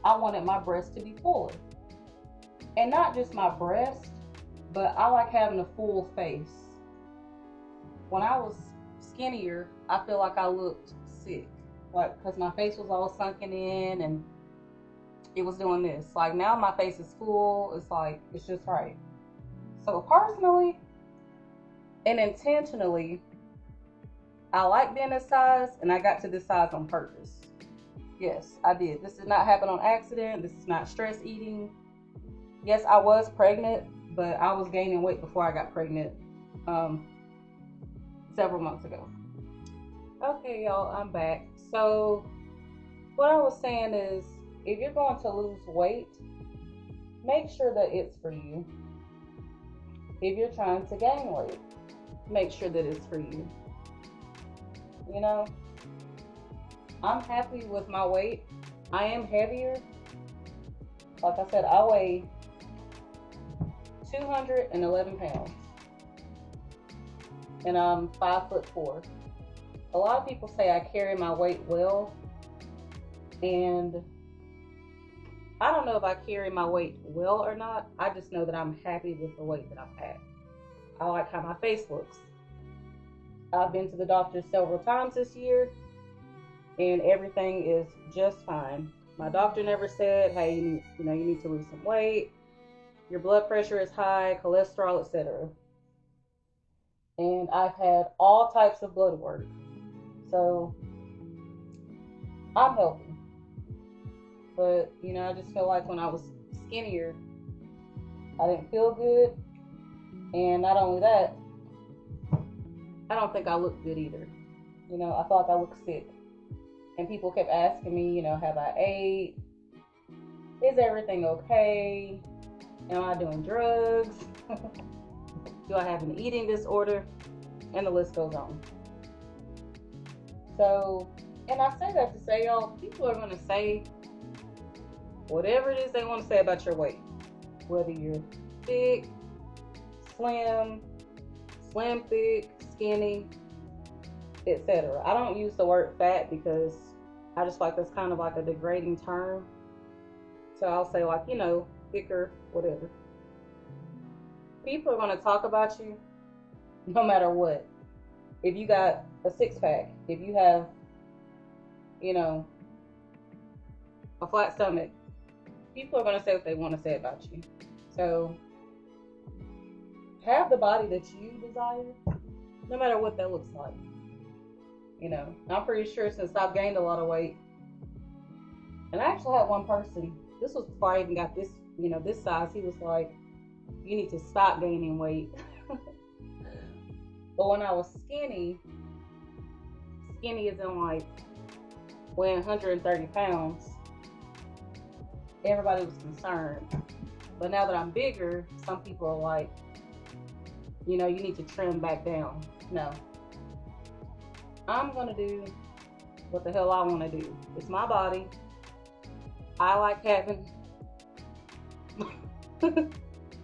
I wanted my breasts to be fuller. And not just my breast, but I like having a full face. When I was skinnier, I feel like I looked sick. Like, because my face was all sunken in and it was doing this. Like, now my face is full. It's like, it's just right. So personally and intentionally, I like being this size, and I got to this size on purpose. Yes, I did. This did not happen on accident. This is not stress eating. Yes, I was pregnant, but I was gaining weight before I got pregnant several months ago. Okay, y'all, I'm back. So what I was saying is, if you're going to lose weight, make sure that it's for you. If you're trying to gain weight, make sure that it's for you. I'm happy with my weight. I am heavier. Like I said, I weigh 211 pounds. And I'm 5'4". A lot of people say I carry my weight well. And I don't know if I carry my weight well or not. I just know that I'm happy with the weight that I'm at. I like how my face looks. I've been to the doctor several times this year, and everything is just fine. My doctor never said, hey, you need to lose some weight, your blood pressure is high, cholesterol, etc. And I've had all types of blood work. So I'm healthy. But, I just feel like when I was skinnier, I didn't feel good. And not only that, I don't think I look good either. I felt like I looked sick. And people kept asking me, have I ate? Is everything okay? Am I doing drugs? Do I have an eating disorder? And the list goes on. So, and I say that to say, y'all, people are going to say whatever it is they want to say about your weight. Whether you're thick, slim, slim, thick, skinny, etc. I don't use the word fat because I just like that's kind of like a degrading term. So I'll say like, you know, thicker, whatever. People are going to talk about you no matter what. If you got a six pack, if you have, you know, a flat stomach, people are going to say what they want to say about you. So have the body that you desire, no matter what that looks like. You know, I'm pretty sure since I've gained a lot of weight, and I actually had one person, this was before I even got this, you know, this size, he was like, you need to stop gaining weight. But when I was skinny is in like weighing 130 pounds, everybody was concerned. But now that I'm bigger, some people are like, you know, you need to trim back down. No. I'm going to do what the hell I want to do. It's my body. I like having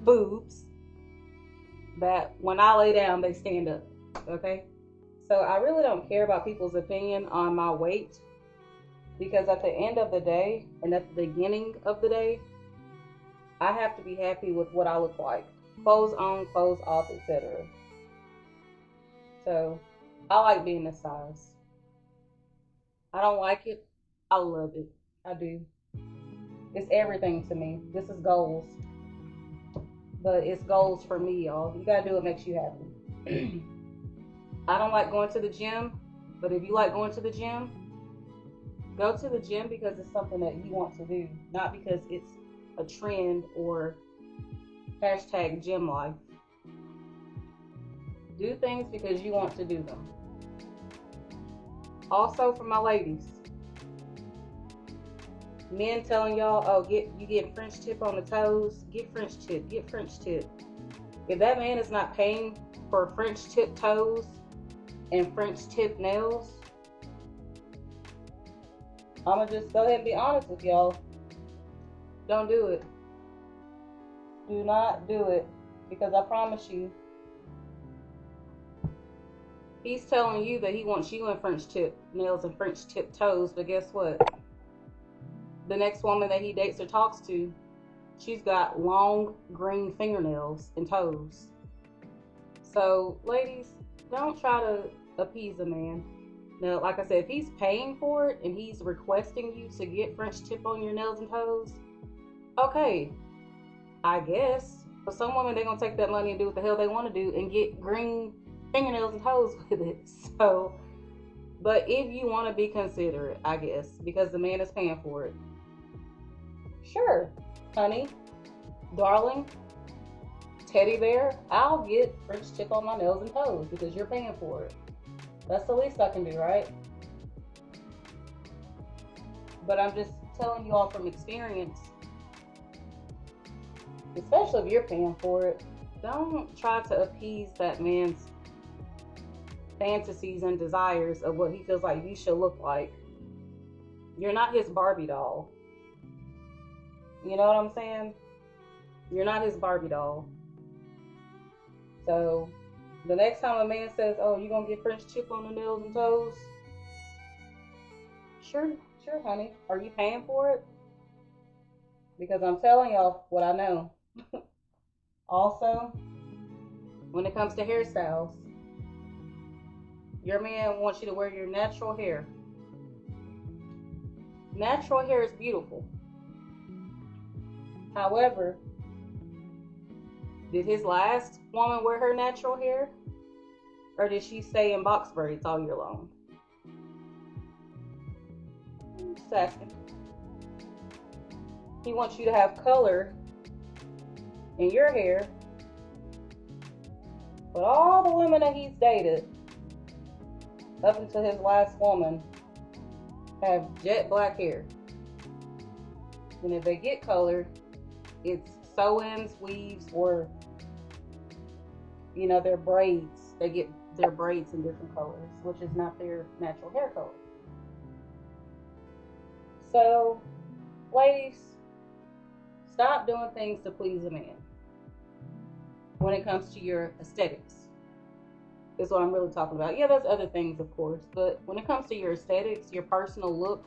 boobs that when I lay down, they stand up. Okay? So I really don't care about people's opinion on my weight, because at the end of the day and at the beginning of the day, I have to be happy with what I look like. Clothes on, clothes off, etc. So I like being this size. I don't like it. I love it. I do. It's everything to me. This is goals. But it's goals for me, y'all. You gotta do what makes you happy. I don't like going to the gym, but if you like going to the gym, go to the gym because it's something that you want to do, not because it's a trend or hashtag gym life. Do things because you want to do them. Also, for my ladies, men telling y'all, oh, you get French tip on the toes, get French tip, get French tip. If that man is not paying for French tip toes and French tip nails, I'm gonna just go ahead and be honest with y'all. Don't do it. Do not do it, because I promise you, he's telling you that he wants you in French tip nails and French tip toes, but guess what? The next woman that he dates or talks to, she's got long green fingernails and toes. So, ladies, don't try to appease a man. Now, like I said, if he's paying for it and he's requesting you to get French tip on your nails and toes, okay, I guess. For some women, they're going to take that money and do what the hell they want to do and get green fingernails and toes with it. So, but if you want to be considerate, I guess, because the man is paying for it, sure, honey, darling, teddy bear, I'll get French tip on my nails and toes because you're paying for it. That's the least I can do, right? But I'm just telling you all from experience, especially if you're paying for it, don't try to appease that man's fantasies and desires of what he feels like you should look like. You're not his Barbie doll. You know what I'm saying? You're not his Barbie doll. So the next time a man says, oh, you gonna get French tip on the nails and toes? Sure, honey. Are you paying for it? Because I'm telling y'all what I know. Also, when it comes to hairstyles, your man wants you to wear your natural hair. Natural hair is beautiful. However, did his last woman wear her natural hair? Or did she stay in box braids all year long? Just asking. He wants you to have color in your hair. But all the women that he's dated, up until his last woman, have jet black hair. And if they get color, it's sew-ins, weaves, or, you know, their braids. They get their braids in different colors, which is not their natural hair color. So, ladies, stop doing things to please a man when it comes to your aesthetics. is what I'm really talking about. Yeah, there's other things, of course, but when it comes to your aesthetics, your personal look,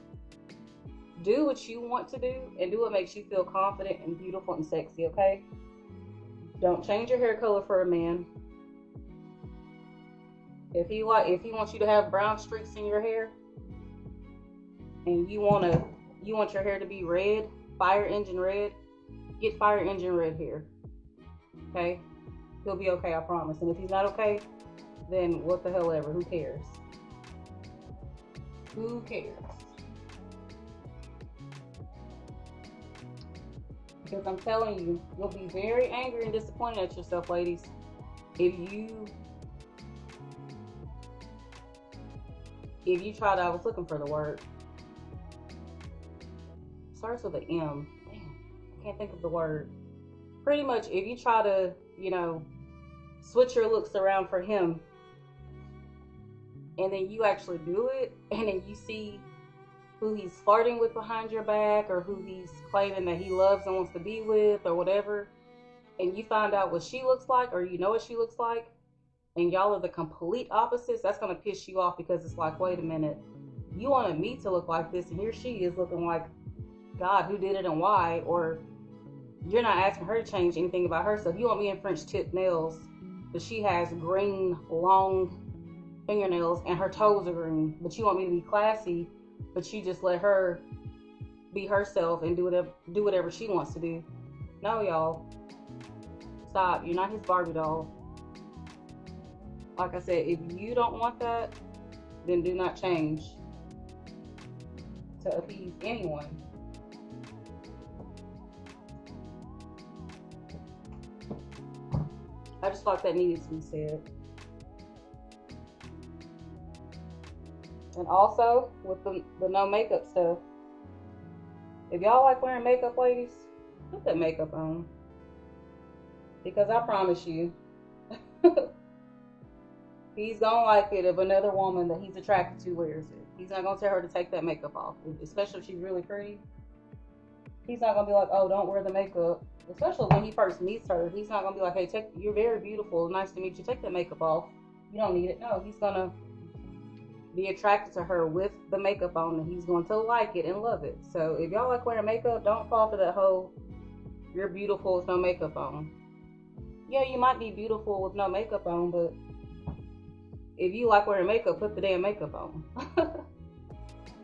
do what you want to do and do what makes you feel confident and beautiful and sexy, okay? Don't change your hair color for a man. If he wants you to have brown streaks in your hair and you want your hair to be red, fire engine red, get fire engine red hair. Okay? He'll be okay, I promise. And if he's not okay, then what the hell ever. Who cares? Who cares? Because I'm telling you, you'll be very angry and disappointed at yourself, ladies, if you try to, I was looking for the word. Starts with an M. Damn, I can't think of the word. Pretty much, if you try to, switch your looks around for him, and then you actually do it, and then you see who he's flirting with behind your back, or who he's claiming that he loves and wants to be with, or whatever, and you find out what she looks like, or you know what she looks like, and y'all are the complete opposites, that's going to piss you off, because it's like, wait a minute, you wanted me to look like this, and here she is looking like, God, who did it and why? Or you're not asking her to change anything about herself. You want me in French tip nails, but she has green, long fingernails, and her toes are green, but you want me to be classy, but you just let her be herself and do whatever she wants to do. No, y'all. Stop. You're not his Barbie doll. Like I said, if you don't want that, then do not change to appease anyone. I just thought that needed to be said. And also, with the no makeup stuff, if y'all like wearing makeup, ladies, put that makeup on. Because I promise you, he's gonna like it if another woman that he's attracted to wears it. He's not gonna tell her to take that makeup off, especially if she's really pretty. He's not gonna be like, oh, don't wear the makeup. Especially when he first meets her, he's not gonna be like, hey, you're very beautiful, nice to meet you, take that makeup off. You don't need it. No, he's gonna be attracted to her with the makeup on, and he's going to like it and love it. So if y'all like wearing makeup, don't fall for that whole you're beautiful with no makeup on. Yeah, you might be beautiful with no makeup on, but if you like wearing makeup, put the damn makeup on.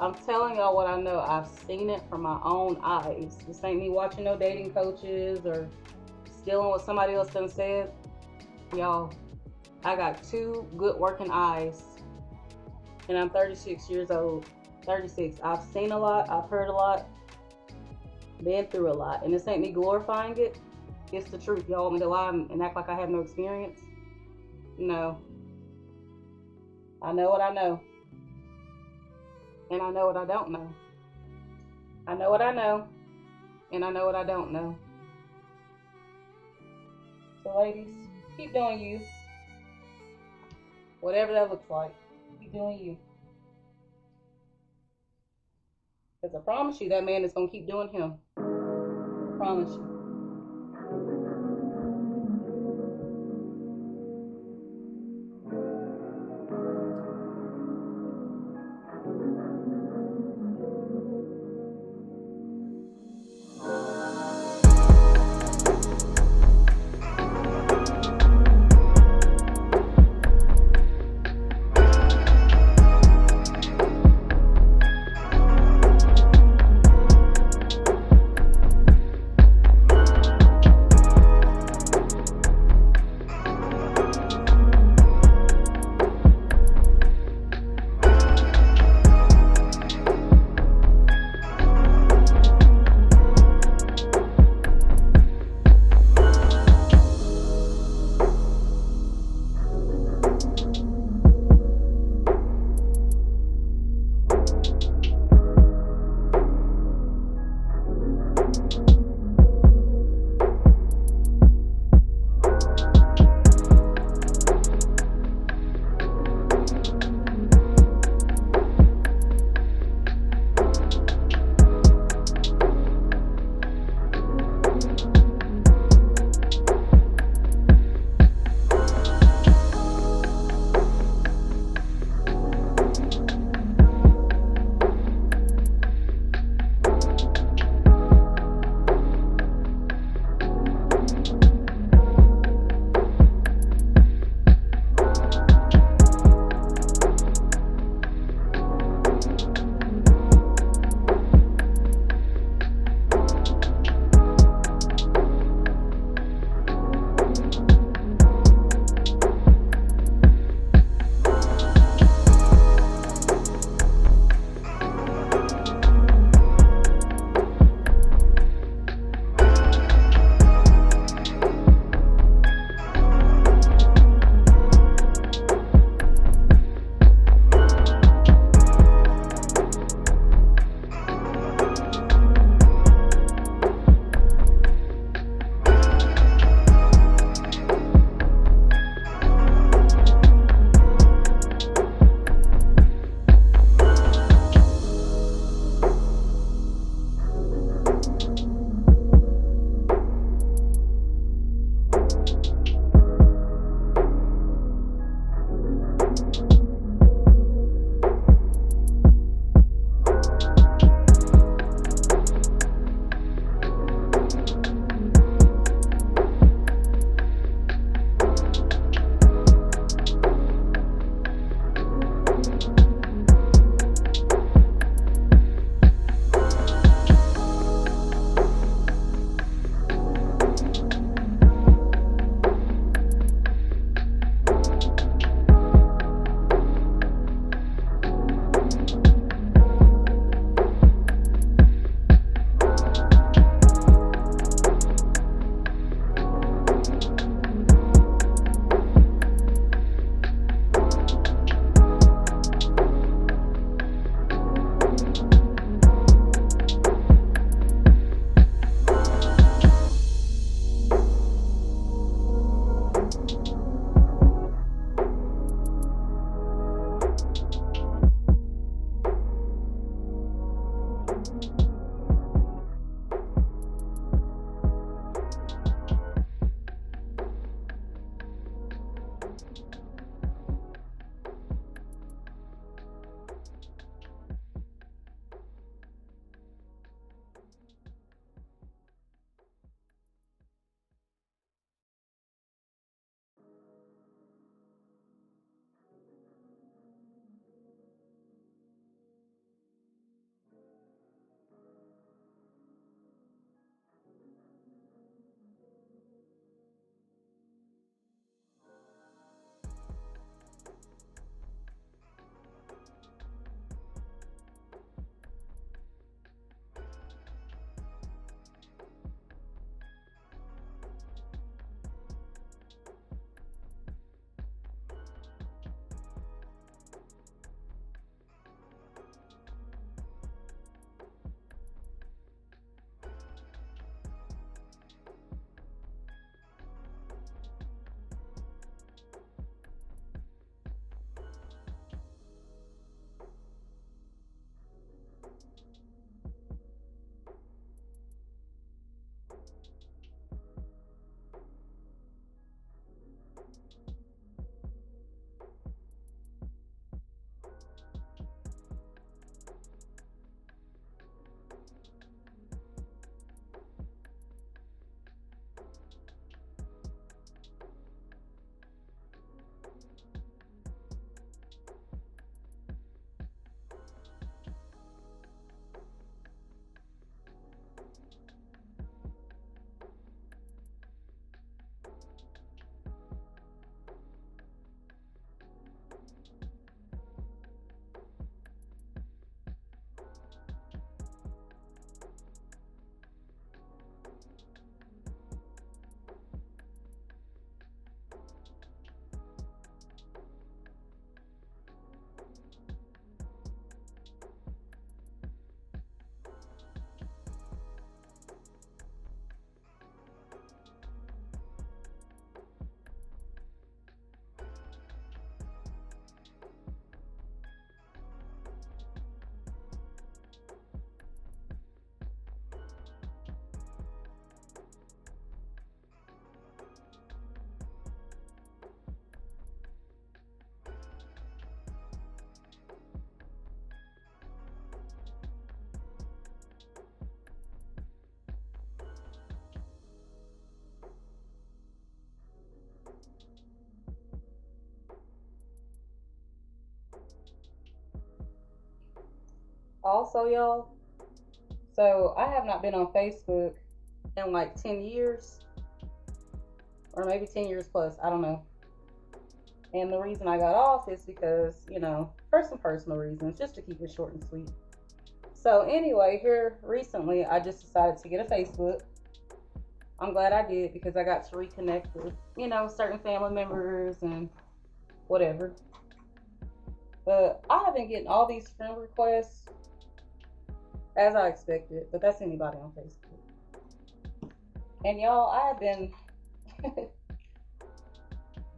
I'm telling y'all what I know. I've seen it from my own eyes. This ain't me watching no dating coaches or stealing what somebody else done said. Y'all, I got 2 good working eyes, and I'm 36 years old. 36. I've seen a lot. I've heard a lot. Been through a lot. And this ain't me glorifying it. It's the truth. Y'all want me to lie and act like I have no experience? No. I know what I know. And I know what I don't know. I know what I know. And I know what I don't know. So ladies, keep doing you. Whatever that looks like. Keep doing you. Because I promise you that man is going to keep doing him. I promise you. also, y'all. So I have not been on Facebook in like 10 years, or maybe 10 years plus, I don't know. And the reason I got off is because, for some personal reasons, just to keep it short and sweet. So anyway, here recently, I just decided to get a Facebook. I'm glad I did because I got to reconnect with, certain family members and whatever. But I have been getting all these friend requests as I expected, but that's anybody on Facebook. And y'all, I have been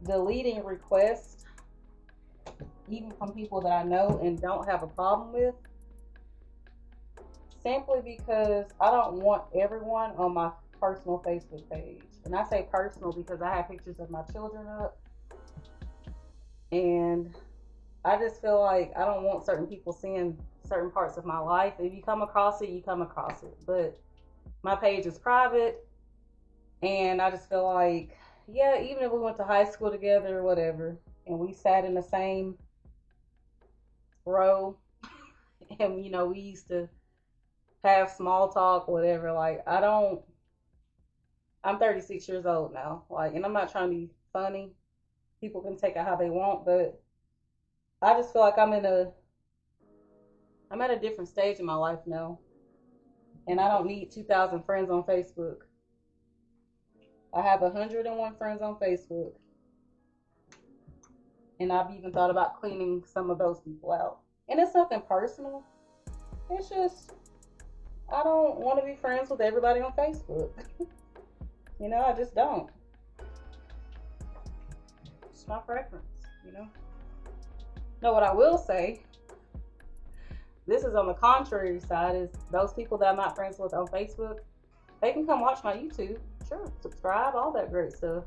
deleting requests, even from people that I know and don't have a problem with, simply because I don't want everyone on my personal Facebook page. And I say personal because I have pictures of my children up, and I just feel like I don't want certain people seeing certain parts of my life. If you come across it, you come across it. But my page is private, and I just feel like, yeah, even if we went to high school together or whatever, and we sat in the same row, and we used to have small talk, whatever. Like, I'm 36 years old now, like, and I'm not trying to be funny. People can take it how they want, but I just feel like I'm at a different stage in my life now, and I don't need 2,000 friends on Facebook. I have 101 friends on Facebook, and I've even thought about cleaning some of those people out. And it's nothing personal. It's just, I don't want to be friends with everybody on Facebook. I just don't. It's my preference, Now, what I will say, this is on the contrary side, is those people that I'm not friends with on Facebook, they can come watch my YouTube. Sure, subscribe, all that great stuff.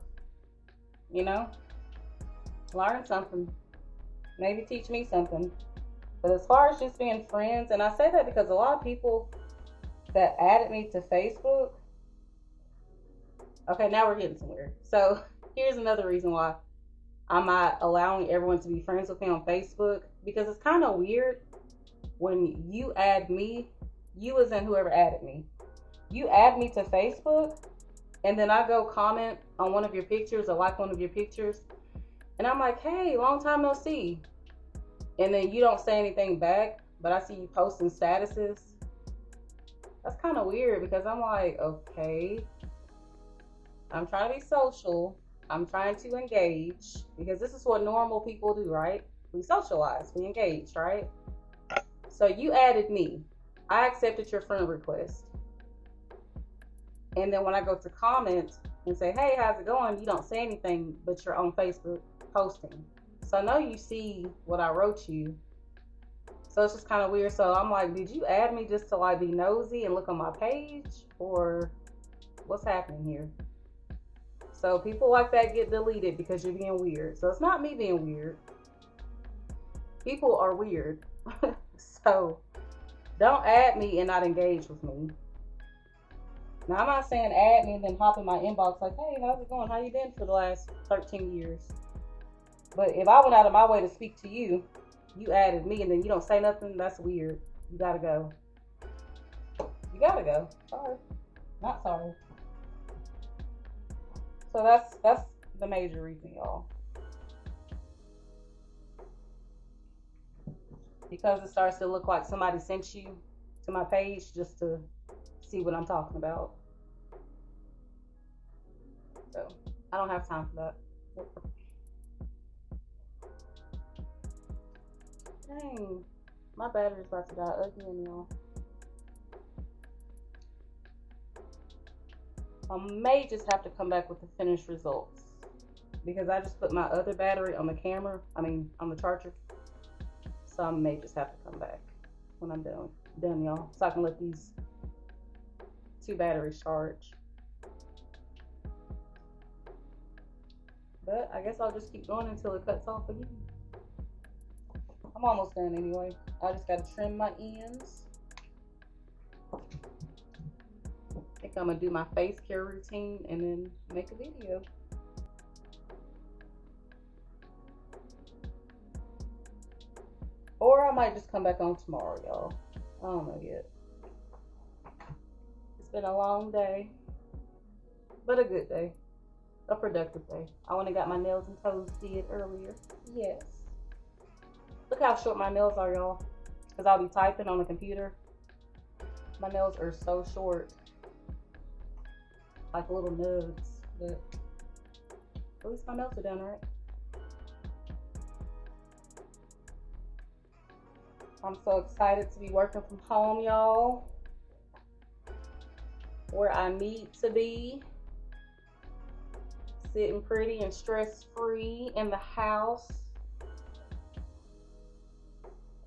Learn something. Maybe teach me something. But as far as just being friends, and I say that because a lot of people that added me to Facebook, okay, now we're getting somewhere. So here's another reason why I'm not allowing everyone to be friends with me on Facebook, because it's kind of weird when you add me, you as in whoever added me, you add me to Facebook, and then I go comment on one of your pictures or like one of your pictures, and I'm like, hey, long time no see. And then you don't say anything back, but I see you posting statuses. That's kind of weird, because I'm like, okay, I'm trying to be social. I'm trying to engage, because this is what normal people do, right? We socialize, we engage, right? So you added me. I accepted your friend request. And then when I go to comment and say, hey, how's it going? You don't say anything, but you're on Facebook posting. So I know you see what I wrote you. So it's just kind of weird. So I'm like, did you add me just to like be nosy and look on my page? Or what's happening here? So people like that get deleted because you're being weird. So it's not me being weird. People are weird. So don't add me and not engage with me. Now, I'm not saying add me and then hop in my inbox like, hey, how's it going? How you been for the last 13 years? But if I went out of my way to speak to you, you added me, and then you don't say nothing, that's weird. You gotta go. You gotta go. Sorry. Not sorry. So that's the major reason, y'all. Because it starts to look like somebody sent you to my page just to see what I'm talking about. So I don't have time for that. Dang, my battery's about to die again, y'all. I may just have to come back with the finished results, because I just put my other battery on the camera, on the charger. So I may just have to come back when I'm done, y'all, so I can let these 2 batteries charge. But I guess I'll just keep going until it cuts off again. I'm almost done anyway. I just gotta trim my ends. I think I'm gonna do my face care routine and then make a video. Or I might just come back on tomorrow, y'all. I don't know yet. It's been a long day, but a good day. A productive day. I went and got my nails and toes did earlier. Yes. Look how short my nails are, y'all. Because I'll be typing on the computer. My nails are so short. Like little nubs. But at least my nails are done, right? I'm so excited to be working from home, y'all. Where I need to be. Sitting pretty and stress-free in the house.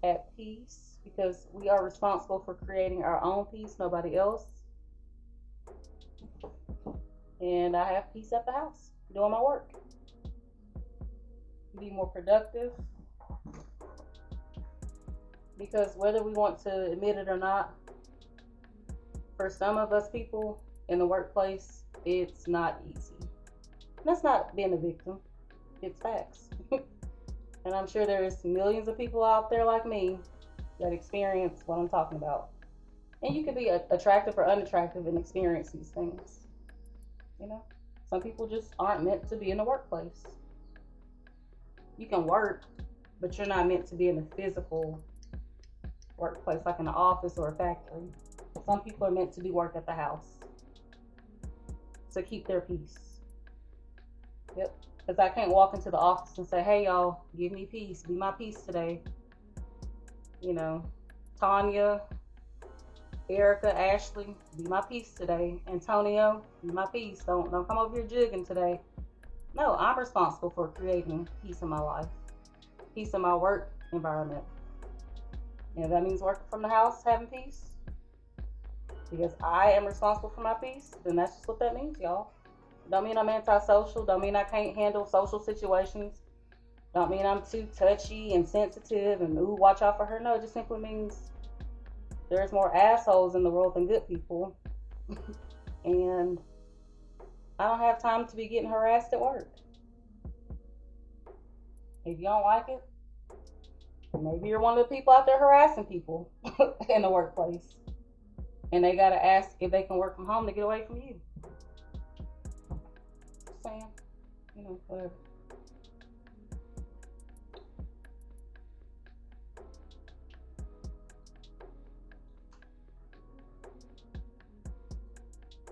At peace. Because we are responsible for creating our own peace, nobody else. And I have peace at the house, doing my work. Be more productive. Because whether we want to admit it or not, for some of us people in the workplace, it's not easy. That's not being a victim. It's facts. And I'm sure there's millions of people out there like me that experience what I'm talking about. And you can be attractive or unattractive and experience these things. You know, some people just aren't meant to be in the workplace. You can work, but you're not meant to be in a physical workplace like an office or a factory. Some people are meant to do work at the house to keep their peace. Yep. Because I can't walk into the office and say, hey, y'all, give me peace. Be my peace today. You know, Tanya, Erica, Ashley, be my peace today. Antonio, be my peace. Don't come over here jigging today. No, I'm responsible for creating peace in my life. Peace in my work environment. And if that means working from the house, having peace, because I am responsible for my peace, then that's just what that means, y'all. Don't mean I'm antisocial. Don't mean I can't handle social situations. Don't mean I'm too touchy and sensitive and ooh, watch out for her. No, it just simply means there's more assholes in the world than good people. And I don't have time to be getting harassed at work. If you don't like it, maybe you're one of the people out there harassing people in the workplace. And they gotta ask if they can work from home to get away from you. Just saying, you know, whatever.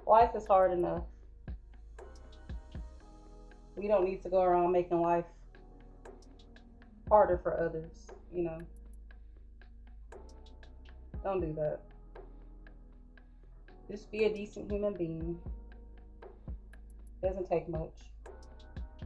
Life is hard enough. We don't need to go around making life harder for others, you know. Don't do that. Just be a decent human being. Doesn't take much.